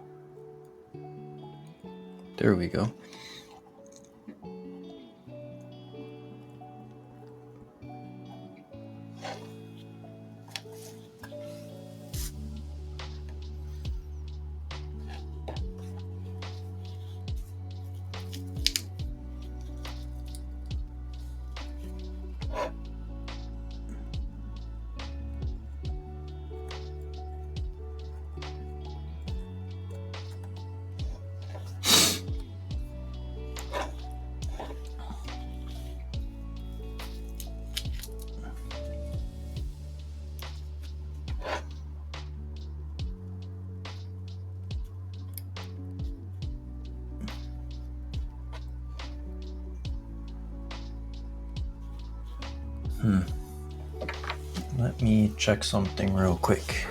There we go. Let me check something real quick.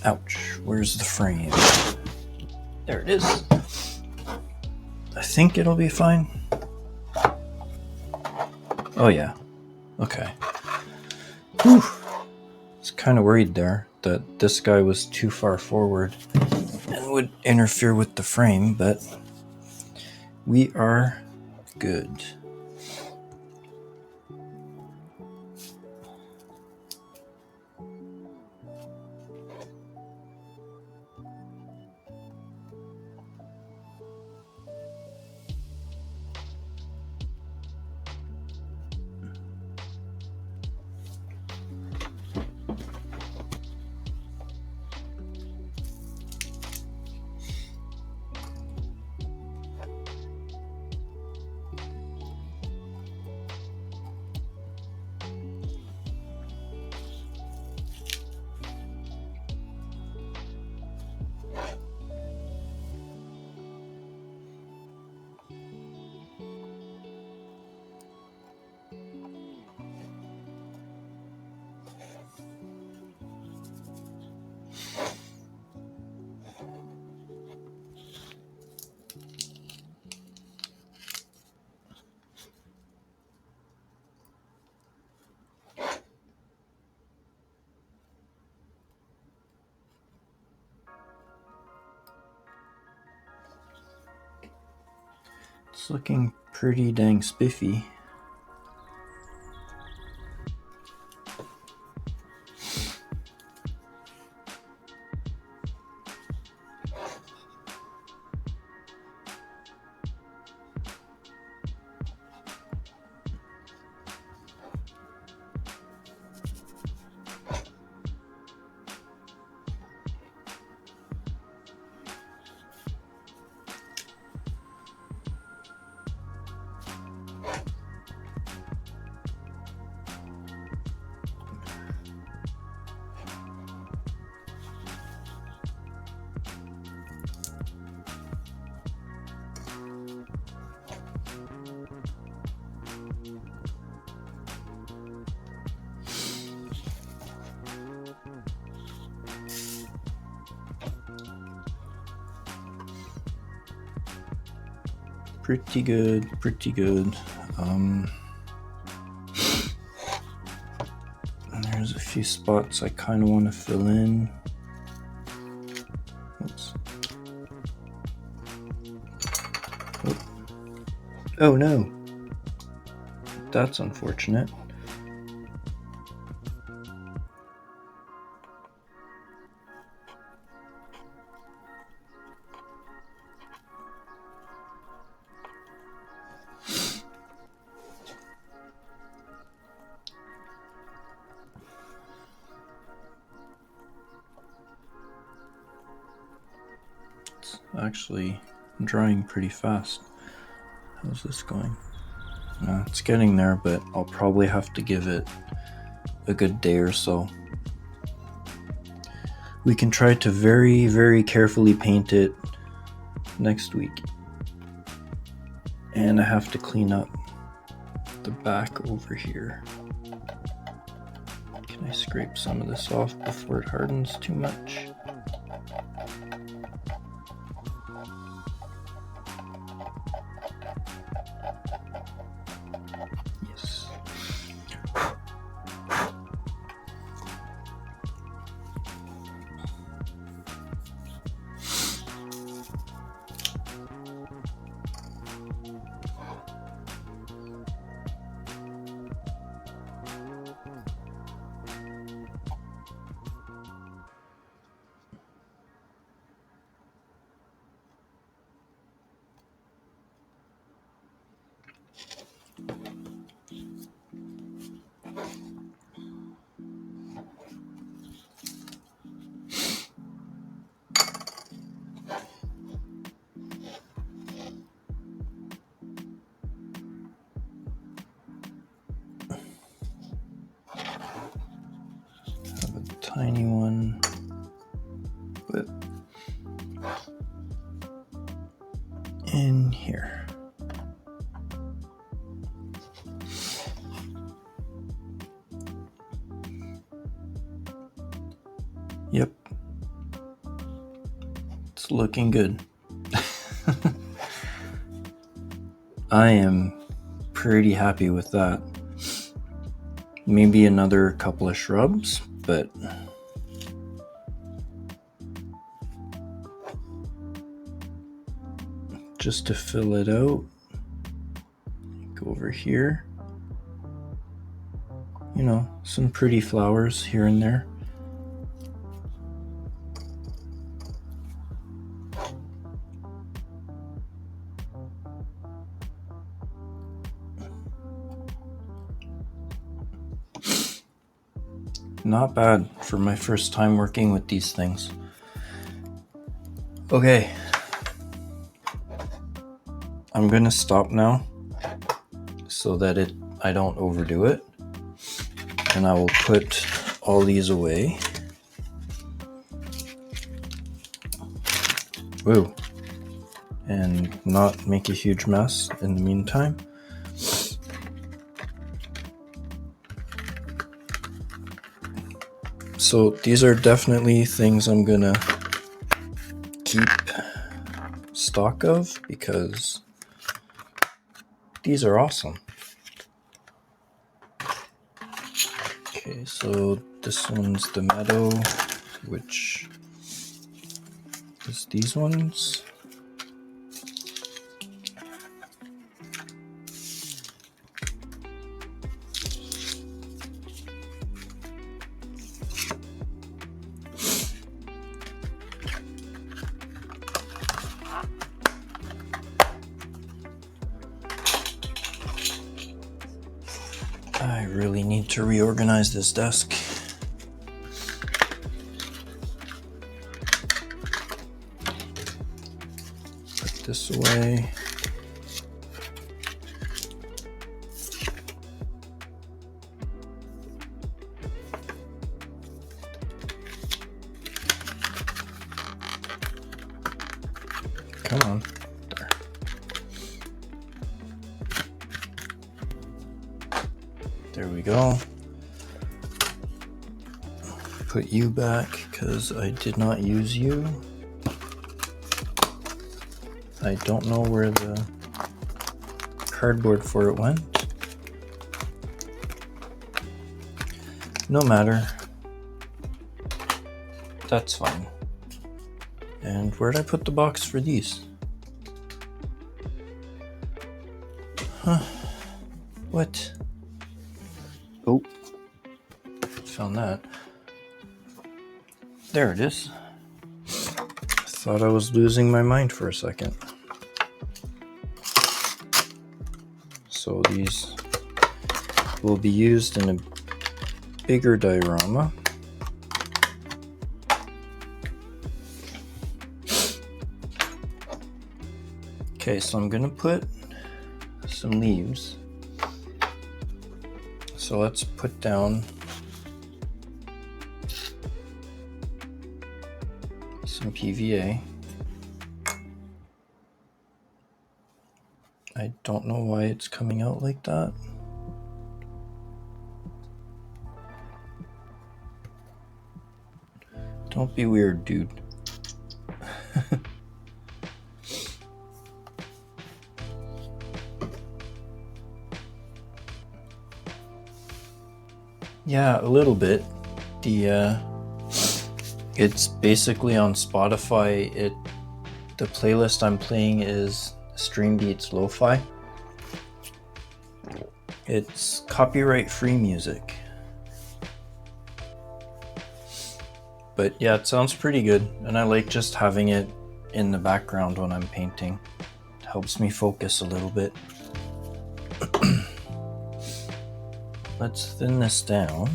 Ouch, where's the frame? There it is. I think it'll be fine. Oh yeah, okay. Whew. I was kind of worried there that this guy was too far forward and would interfere with the frame, but we are good. It's looking pretty dang spiffy. Pretty good, pretty good. There's a few spots I kind of want to fill in. Oops. Oh no, that's unfortunate. It's actually drying pretty fast. How's this going? No, it's getting there, but I'll probably have to give it a good day or so. We can try to very, very carefully paint it next week. And I have to clean up the back over here. Can I scrape some of this off before it hardens too much? Yes. Tiny one, but in here. Yep, it's looking good. I am pretty happy with that. Maybe another couple of shrubs, but just to fill it out, go over here, you know, some pretty flowers here and there. Not bad for my first time working with these things. Okay, I'm gonna stop now so that I don't overdo it, and I will put all these away. Woo, and not make a huge mess in the meantime. So these are definitely things I'm gonna keep stock of because these are awesome. Okay, so this one's the meadow, which is these ones. I really need to reorganize this desk. Put this away. Come on. There. There we go. Put you back because I did not use you. I don't know where the cardboard for it went. No matter. That's fine. And where'd I put the box for these? Huh. What? Oh. Found that. There it is. Thought I was losing my mind for a second. So these will be used in a bigger diorama. Okay, so I'm gonna put some leaves. So let's put down some PVA. I don't know why it's coming out like that. Don't be weird, dude. Yeah, a little bit. It's basically on Spotify. The playlist I'm playing is Stream Beats Lo-Fi. It's copyright-free music. But yeah, it sounds pretty good, and I like just having it in the background when I'm painting. It helps me focus a little bit. Let's thin this down.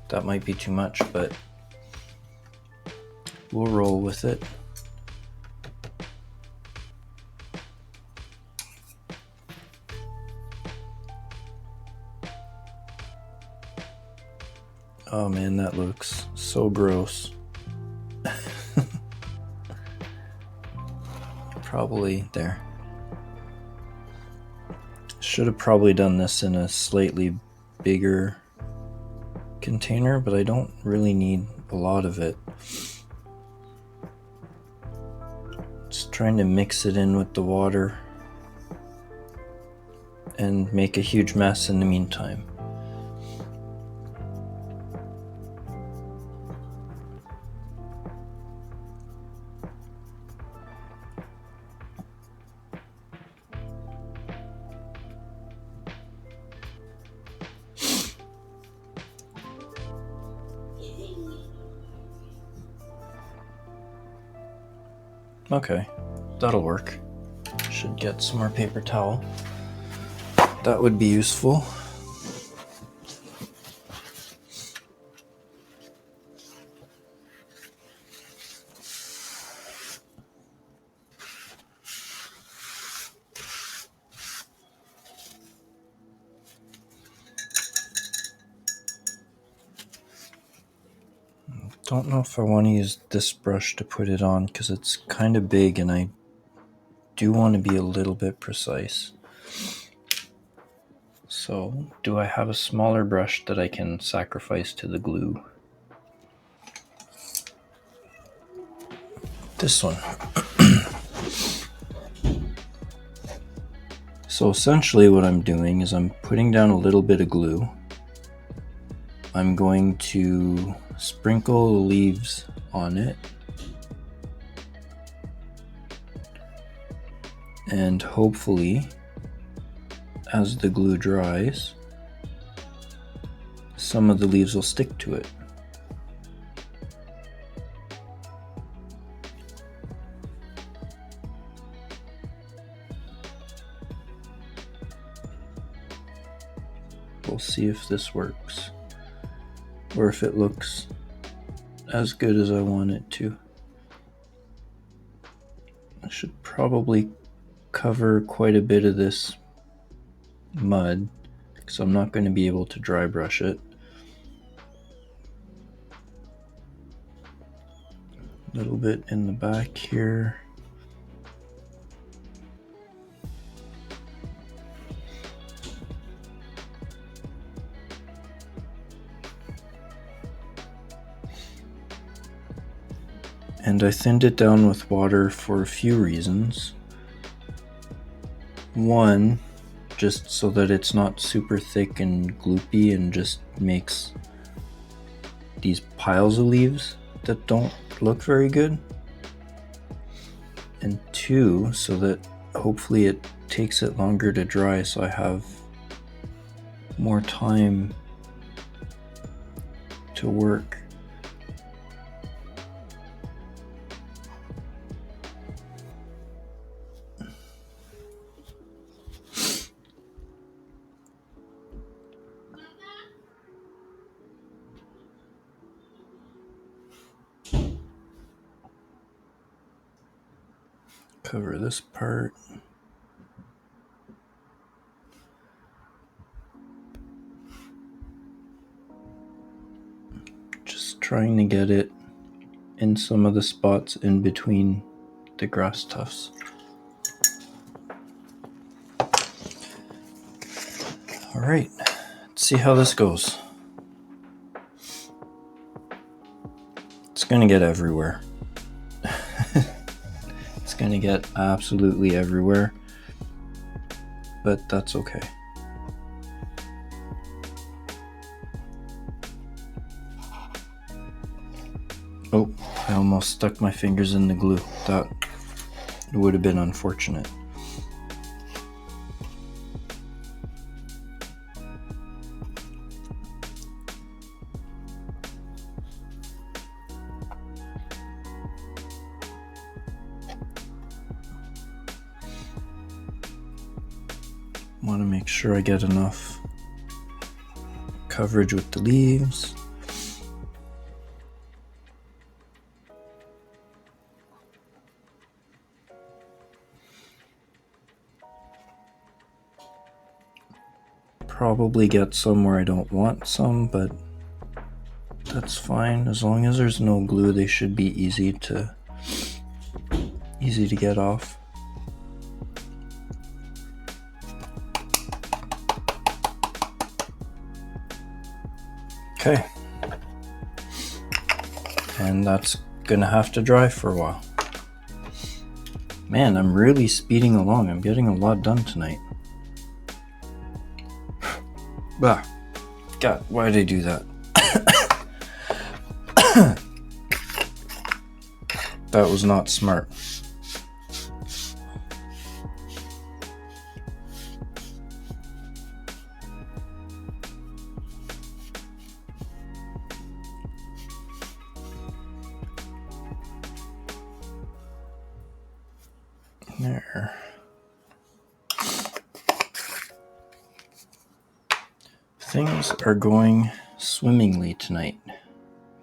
That might be too much, but we'll roll with it. Oh man, that looks so gross. Probably there. Should have probably done this in a slightly bigger container, but I don't really need a lot of it. Just trying to mix it in with the water and make a huge mess in the meantime. Okay, that'll work. Should get some more paper towel. That would be useful. Don't know if I want to use this brush to put it on because it's kind of big and I do want to be a little bit precise. So, do I have a smaller brush that I can sacrifice to the glue? This one. So essentially what I'm doing is I'm putting down a little bit of glue. I'm going to sprinkle leaves on it. And hopefully, as the glue dries, some of the leaves will stick to it. We'll see if this works, or if it looks as good as I want it to. I should probably cover quite a bit of this mud because I'm not going to be able to dry brush it. A little bit in the back here. And I thinned it down with water for a few reasons. One, just so that it's not super thick and gloopy and just makes these piles of leaves that don't look very good. And two, so that hopefully it takes it longer to dry, so I have more time to work. Cover this part. Just trying to get it in some of the spots in between the grass tufts. All right, let's see how this goes. It's gonna get everywhere. It's gonna get absolutely everywhere, but that's okay. Oh, I almost stuck my fingers in the glue. That would have been unfortunate. Want to make sure I get enough coverage with the leaves. Probably get some where I don't want some, but that's fine. As long as there's no glue, they should be easy to get off. Okay, and that's gonna have to dry for a while. Man, I'm really speeding along. I'm getting a lot done tonight. Bah, God, why did I do that? That was not smart. There. Things are going swimmingly tonight,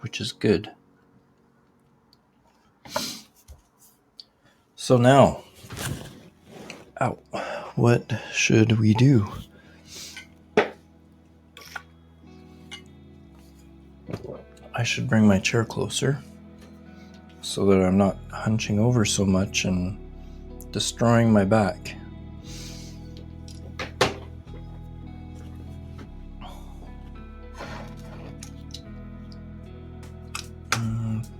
which is good. So now, what should we do? I should bring my chair closer so that I'm not hunching over so much and destroying my back.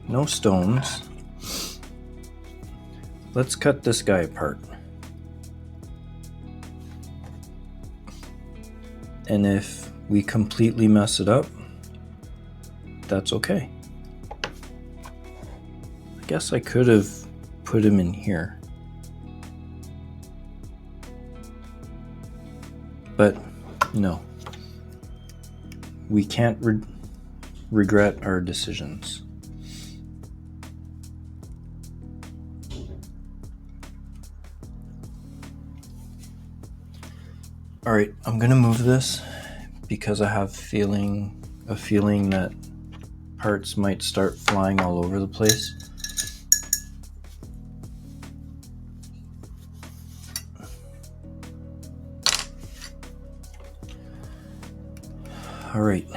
No stones. Let's cut this guy apart. And if we completely mess it up, that's okay. I guess I could have put him in here. But no. We can't regret our decisions. Alright, I'm gonna move this because I have a feeling that parts might start flying all over the place. Alright.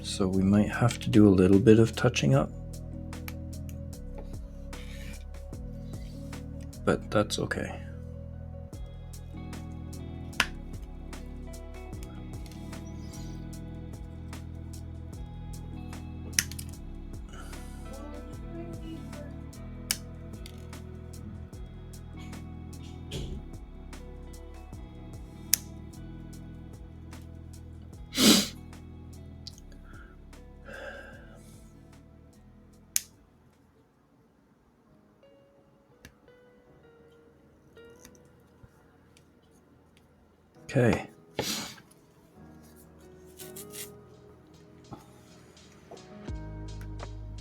So we might have to do a little bit of touching up, but that's okay. Okay.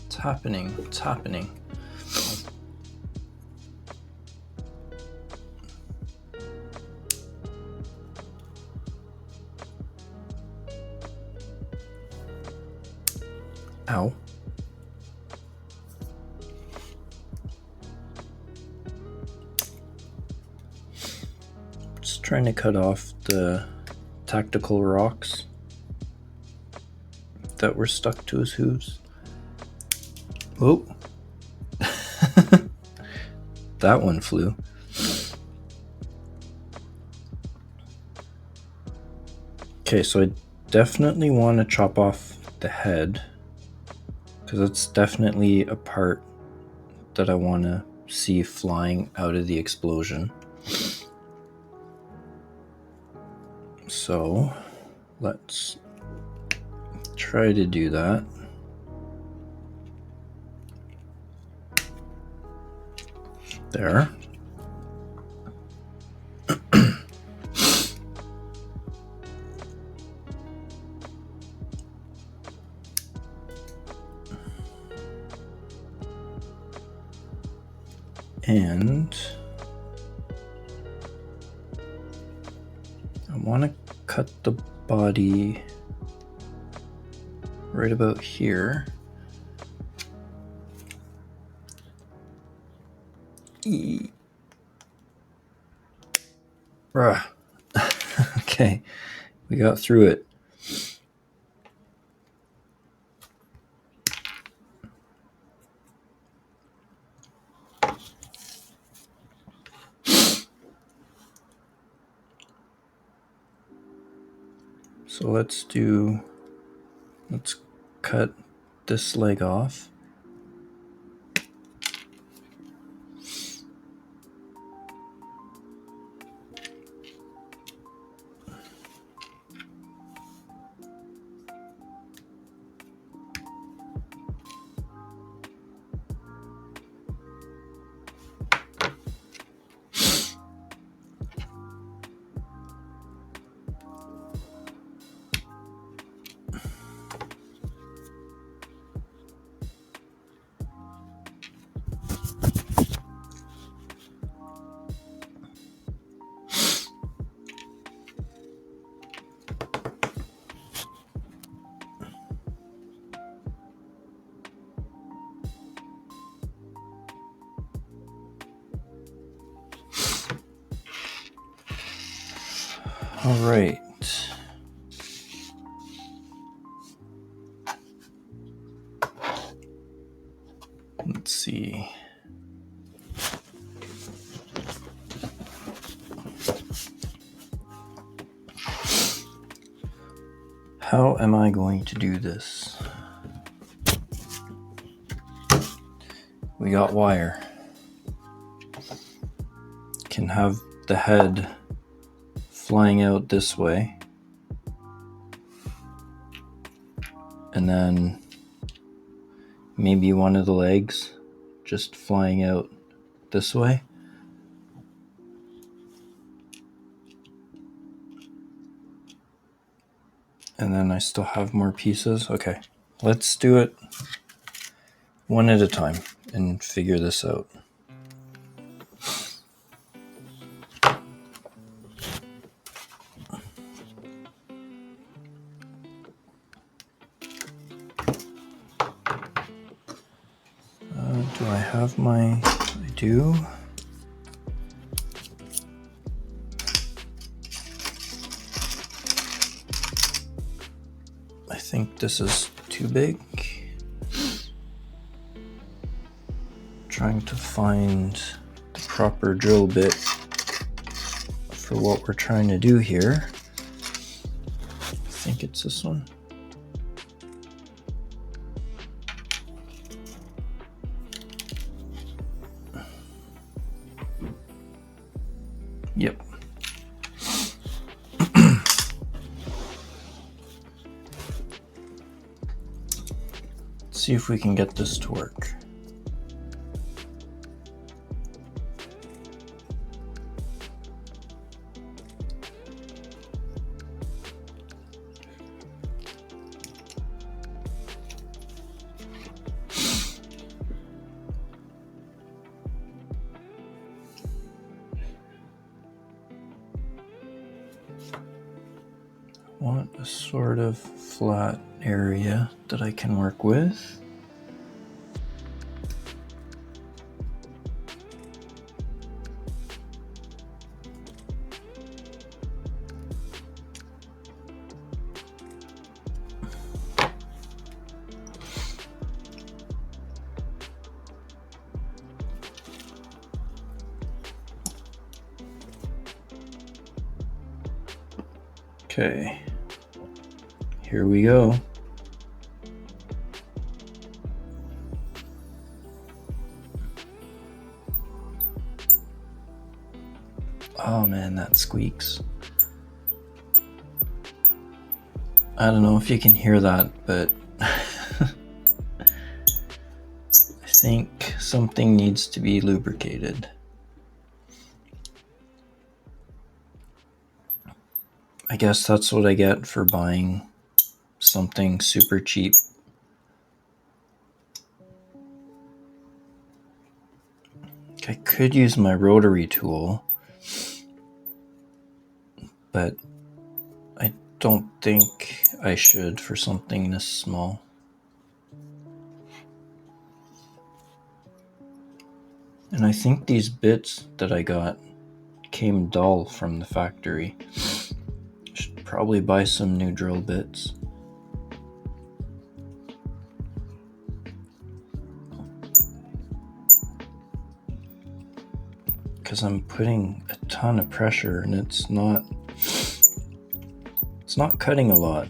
It's happening. It's happening. Ow. Just trying to cut off the tactical rocks that were stuck to his hooves. Oh. That one flew. Okay, so I definitely want to chop off the head, because it's definitely a part that I want to see flying out of the explosion. So let's try to do that. There. And I want to cut the body right about here. Okay, we got through it. So let's cut this leg off. All right. Let's see. How am I going to do this? We got wire. Can have the head flying out this way, and then maybe one of the legs just flying out this way. And then I still have more pieces. Okay, let's do it one at a time and figure this out. Do I have my... I do. I think this is too big. Trying to find the proper drill bit for what we're trying to do here. I think it's this one. Yep. Let's see if we can get this to work. want a sort of flat area that I can work with. Okay, here we go. Oh man, that squeaks. I don't know if you can hear that, but I think something needs to be lubricated. I guess that's what I get for buying something super cheap. I could use my rotary tool, but I don't think I should for something this small. And I think these bits that I got came dull from the factory. Should probably buy some new drill bits. Because I'm putting a ton of pressure and it's not cutting a lot.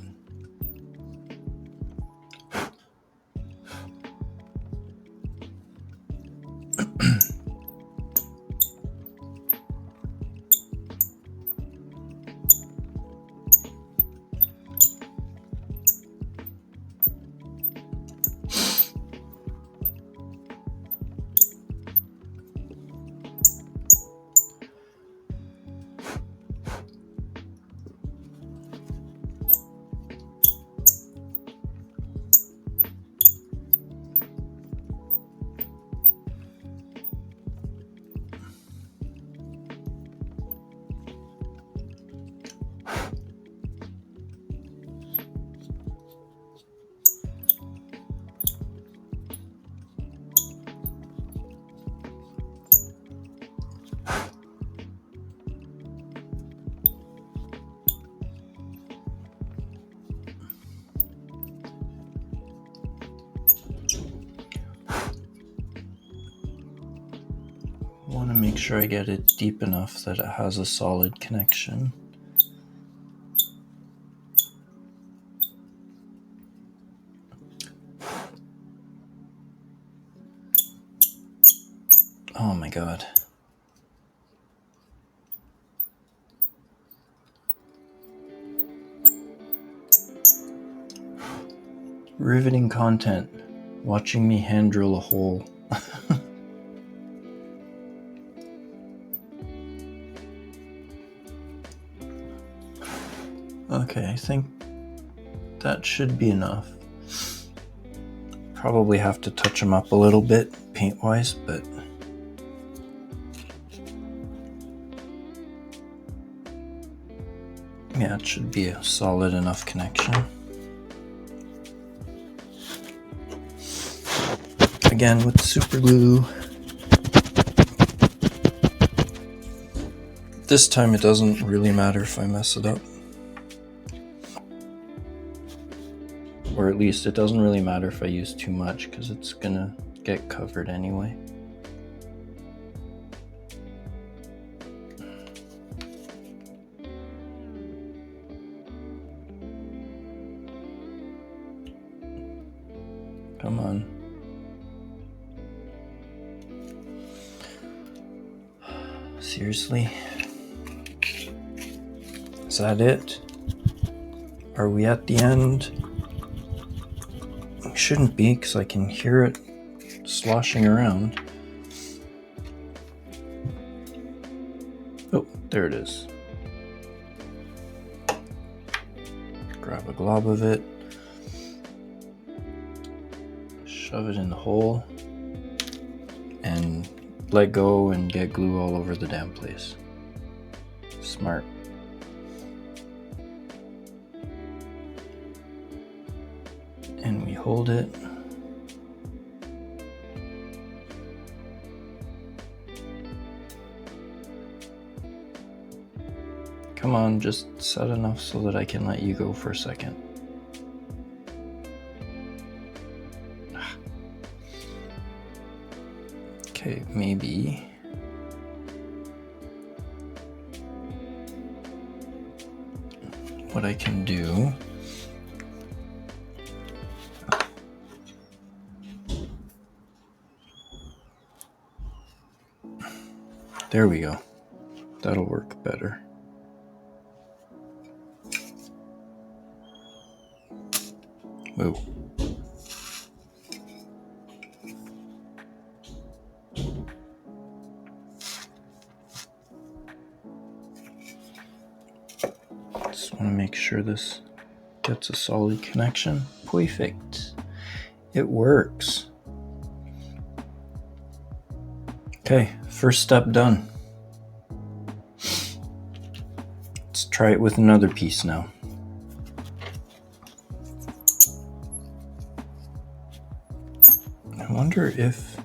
I want to make sure I get it deep enough that it has a solid connection. Oh my god. Riveting content. Watching me hand drill a hole. Okay, I think that should be enough. Probably have to touch them up a little bit paint-wise, but yeah, it should be a solid enough connection. Again with super glue. This time it doesn't really matter if I mess it up. Or at least it doesn't really matter if I use too much because it's gonna get covered anyway. Come on. Seriously? Is that it? Are we at the end? It shouldn't be because I can hear it sloshing around. Oh, there it is. Grab a glob of it. Shove it in the hole. And let go and get glue all over the damn place. Smart. hold it. Come on, just set enough so that I can let you go for a second. Okay, maybe. What I can do. There we go. That'll work better. Whoa. Just want to make sure this gets a solid connection. Perfect. It works. Okay, first step done. Let's try it with another piece now. I wonder if...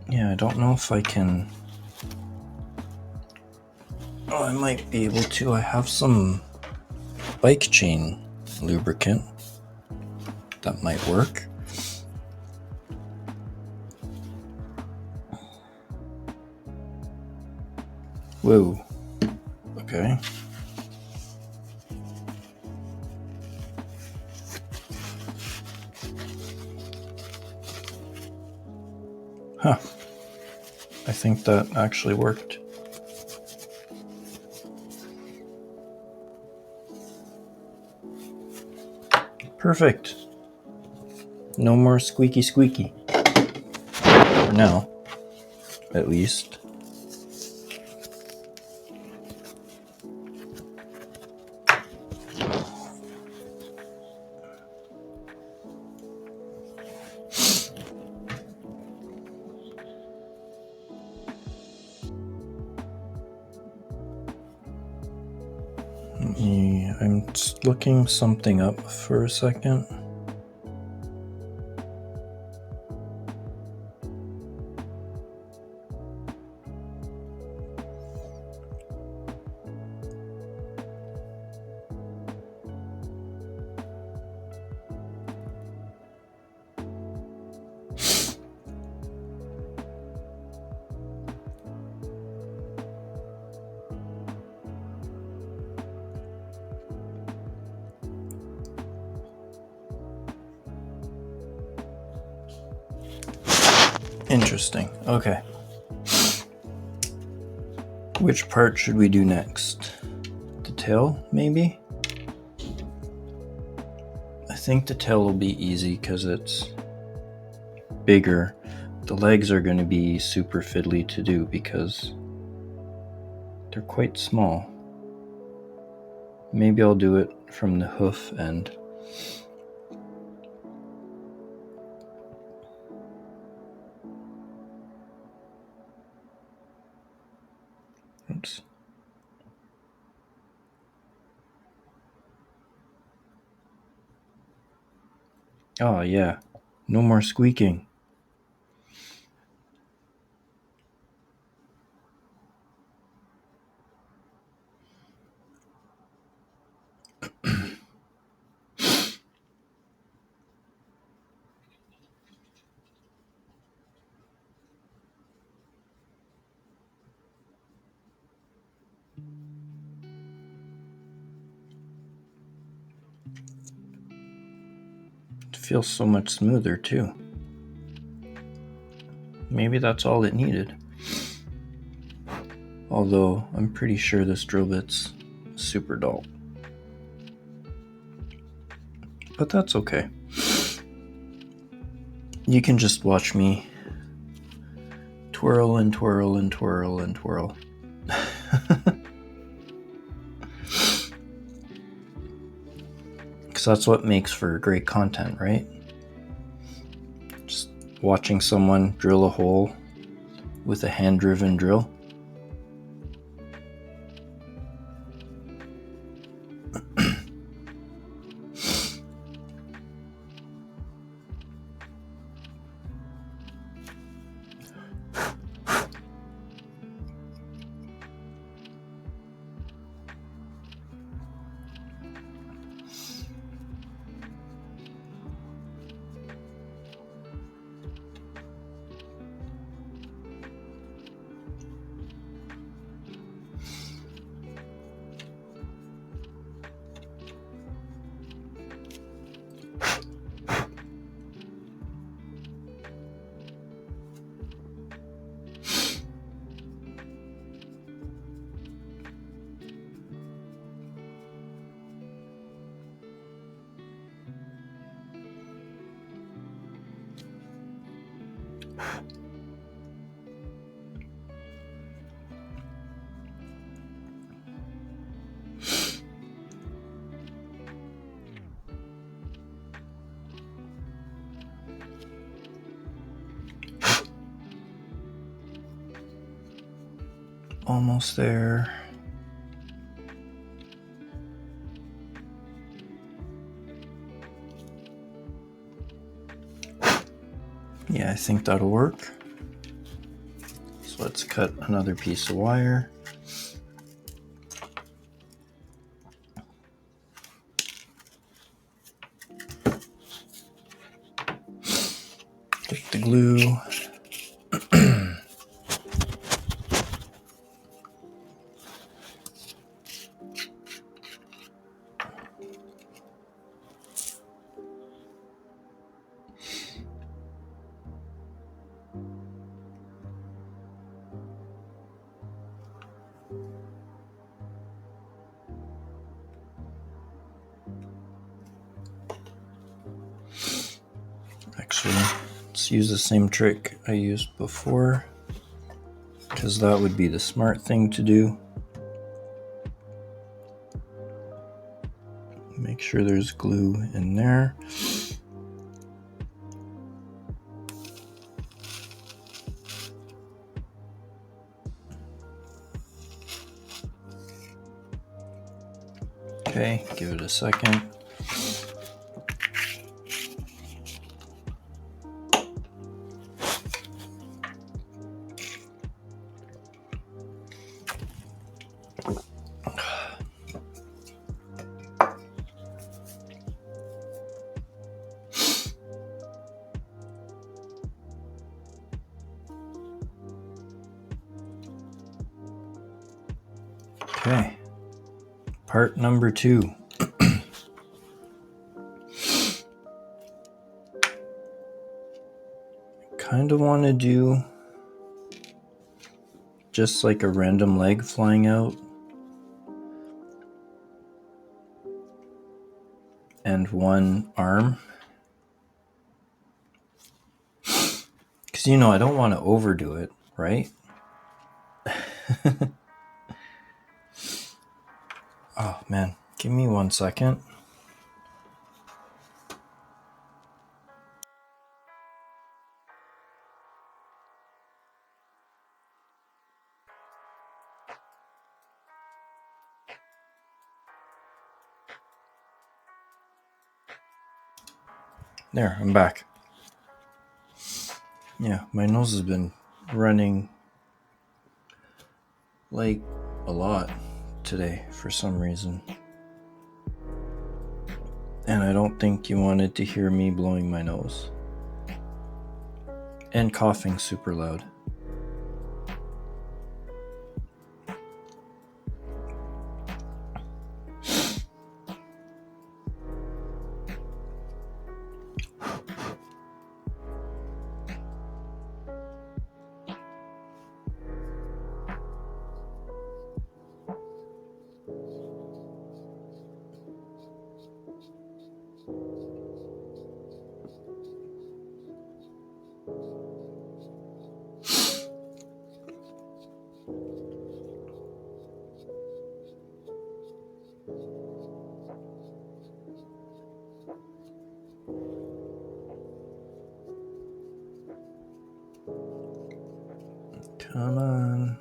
Yeah, I don't know if I can... Oh, I might be able to. I have some bike chain lubricant. That might work. Whoa. Okay. Huh. I think that actually worked. Perfect. No more squeaky squeaky. For now, at least. I'm just looking something up for a second. Interesting. Okay. Which part should we do next? The tail, maybe? I think the tail will be easy because it's bigger. The legs are going to be super fiddly to do because they're quite small. Maybe I'll do it from the hoof end. Oops. Oh yeah, no more squeaking. It feels so much smoother too. Maybe that's all it needed. Although I'm pretty sure this drill bit's super dull. But that's okay. You can just watch me twirl and twirl and twirl and twirl. Because that's what makes for great content, right? Just watching someone drill a hole with a hand-driven drill. Almost there. Yeah, I think that'll work. So let's cut another piece of wire. Get the glue. Actually, let's use the same trick I used before, because that would be the smart thing to do. Make sure there's glue in there. Okay, give it a second. Okay, part number 2. Kind of want to do just like a random leg flying out and one arm, because I don't want to overdo it, right? Oh man, give me 1 second. There, I'm back. Yeah, my nose has been running like a lot today for some reason. And I don't think you wanted to hear me blowing my nose. And coughing super loud. Come on.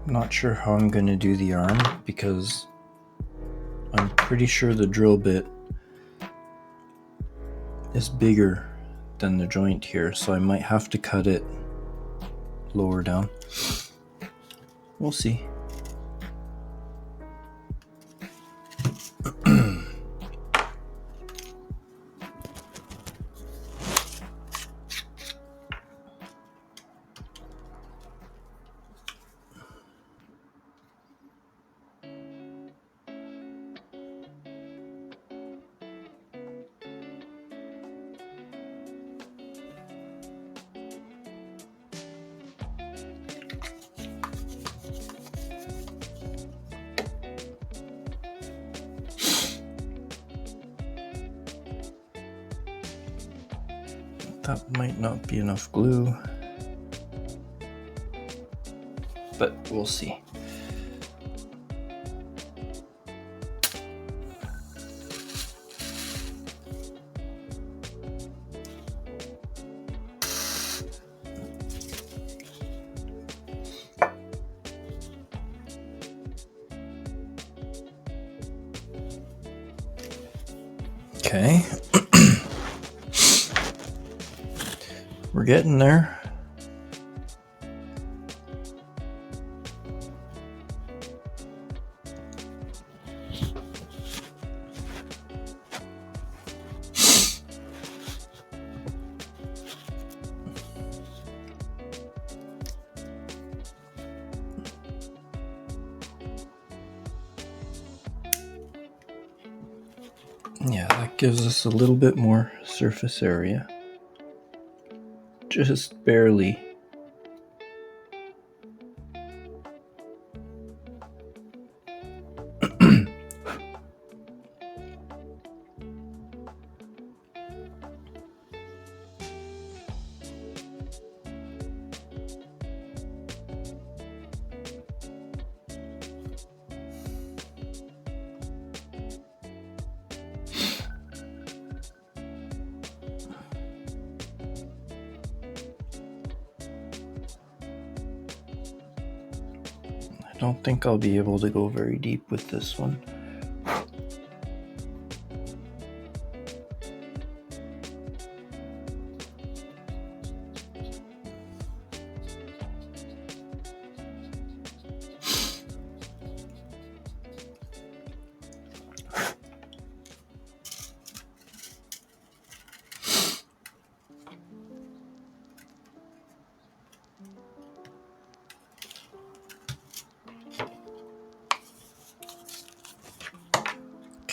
I'm not sure how I'm going to do the arm because I'm pretty sure the drill bit is bigger than the joint here, so I might have to cut it lower down. We'll see. That might not be enough glue, but we'll see. Okay. We're getting there. Yeah, that gives us a little bit more surface area. Just barely. I don't think I'll be able to go very deep with this one.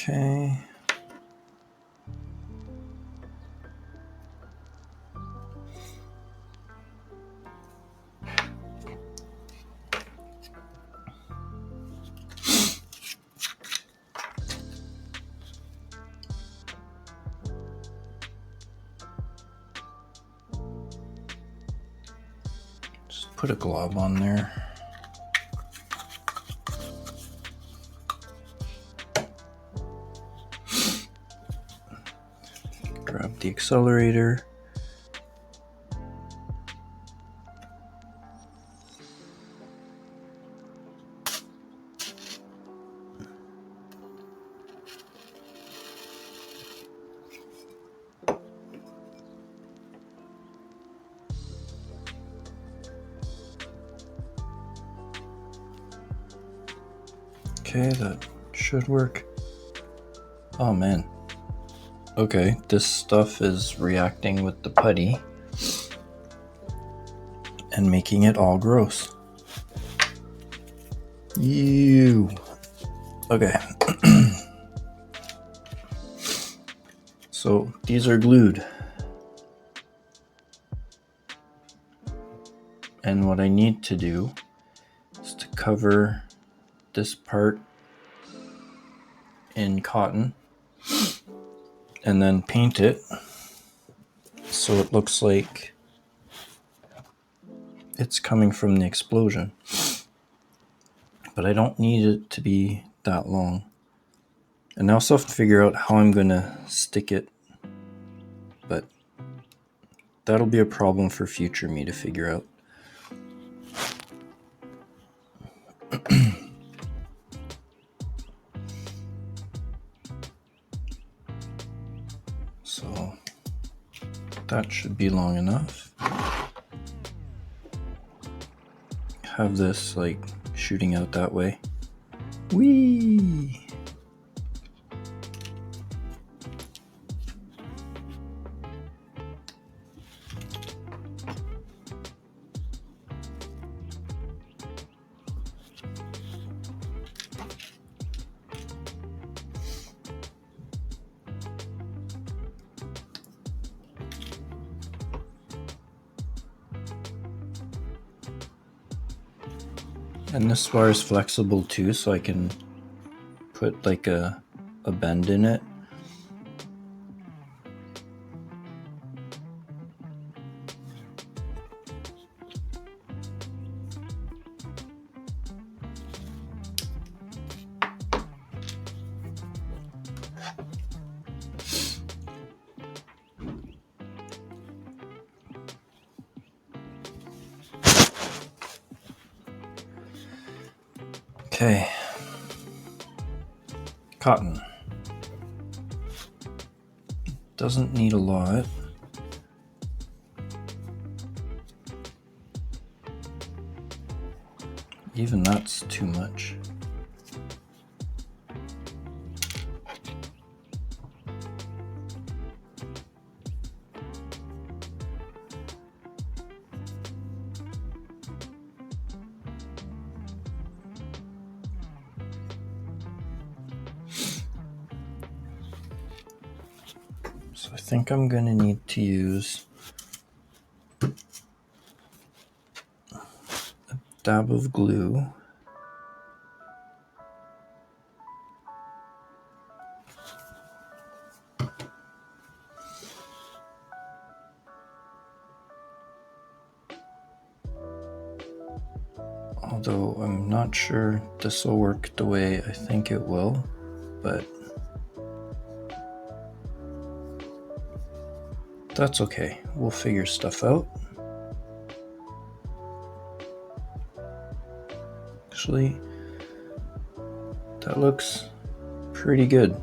Okay. Just put a glob on there. Grab the accelerator. Okay, that should work. Oh man. Okay, this stuff is reacting with the putty and making it all gross. Ew. Okay. So these are glued. And what I need to do is to cover this part in cotton and then paint it so it looks like it's coming from the explosion. But I don't need it to be that long. And I also have to figure out how I'm gonna stick it, but that'll be a problem for future me to figure out. So that should be long enough. Have this like shooting out that way. Whee! And this bar is flexible too, so I can put like a bend in it. Okay. Cotton. Doesn't need a lot. Even that's too much. So I think I'm going to need to use a dab of glue. Although I'm not sure this will work the way I think it will, but that's okay. We'll figure stuff out. Actually, that looks pretty good.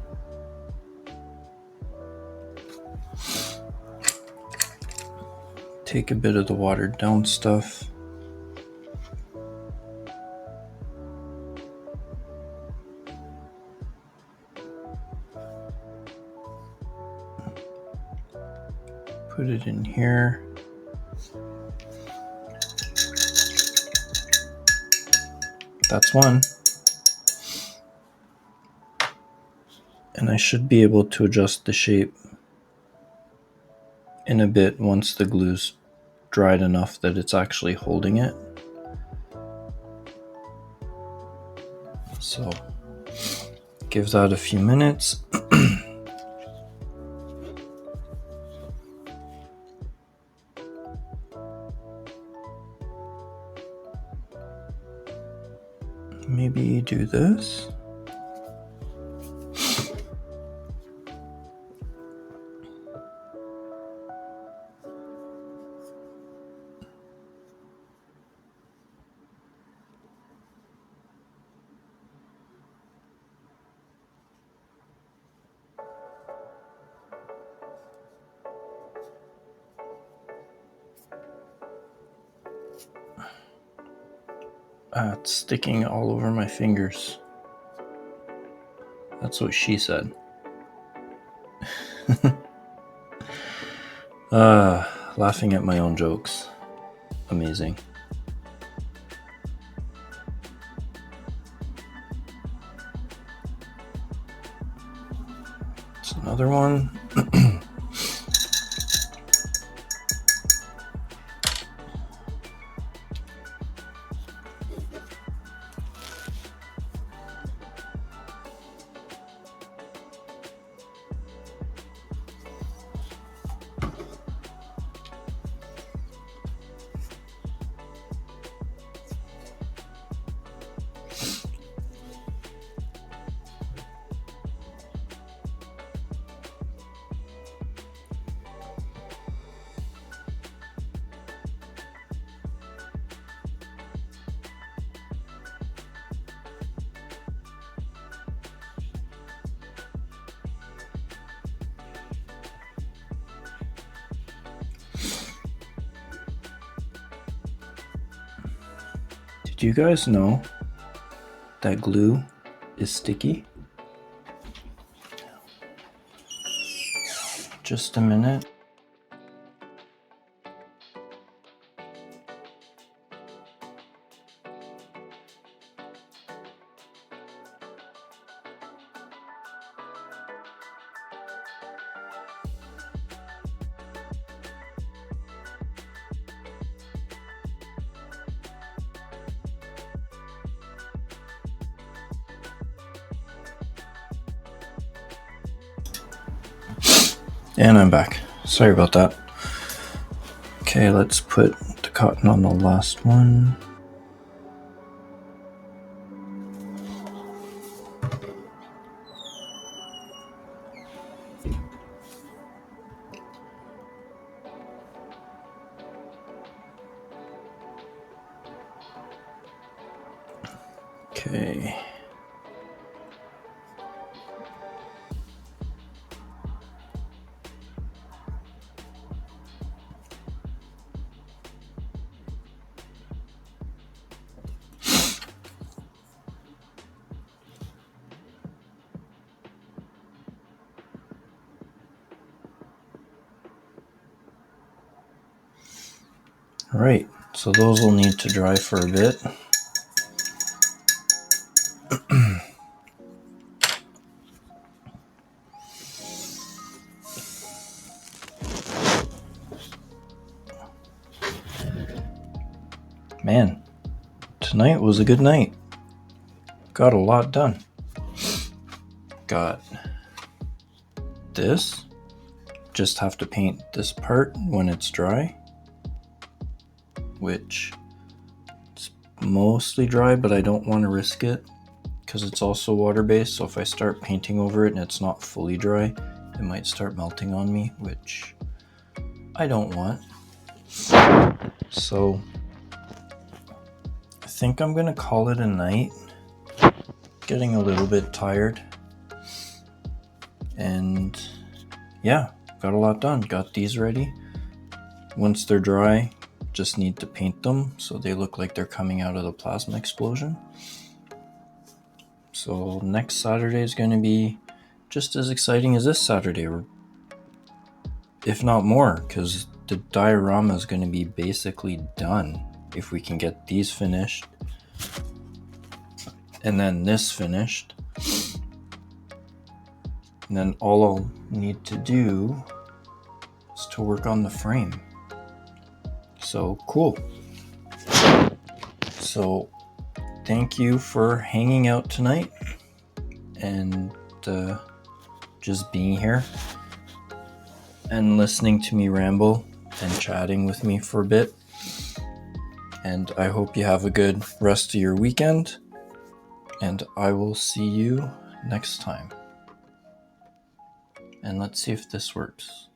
Take a bit of the watered down stuff. Put it in here. That's one. And I should be able to adjust the shape in a bit once the glue's dried enough that it's actually holding it. So give that a few minutes. Maybe do this. It's sticking all over my fingers. That's what she said. Laughing at my own jokes. Amazing. It's another one. Do you guys know that glue is sticky? Just a minute. And I'm back. Sorry about that. Okay, let's put the cotton on the last one. Okay. Okay. All right, so those will need to dry for a bit. Man, tonight was a good night. Got a lot done. Got this. Just have to paint this part when it's dry, which it's mostly dry, but I don't want to risk it because it's also water-based. So if I start painting over it and it's not fully dry, it might start melting on me, which I don't want. So I think I'm gonna call it a night. Getting a little bit tired. And yeah, got a lot done. Got these ready. Once they're dry, just need to paint them so they look like they're coming out of the plasma explosion. So next Saturday is going to be just as exciting as this Saturday, or if not more, because the diorama is going to be basically done if we can get these finished and then this finished. And then all I'll need to do is to work on the frame. So cool. So thank you for hanging out tonight and just being here and listening to me ramble and chatting with me for a bit. And I hope you have a good rest of your weekend, and I will see you next time. And let's see if this works.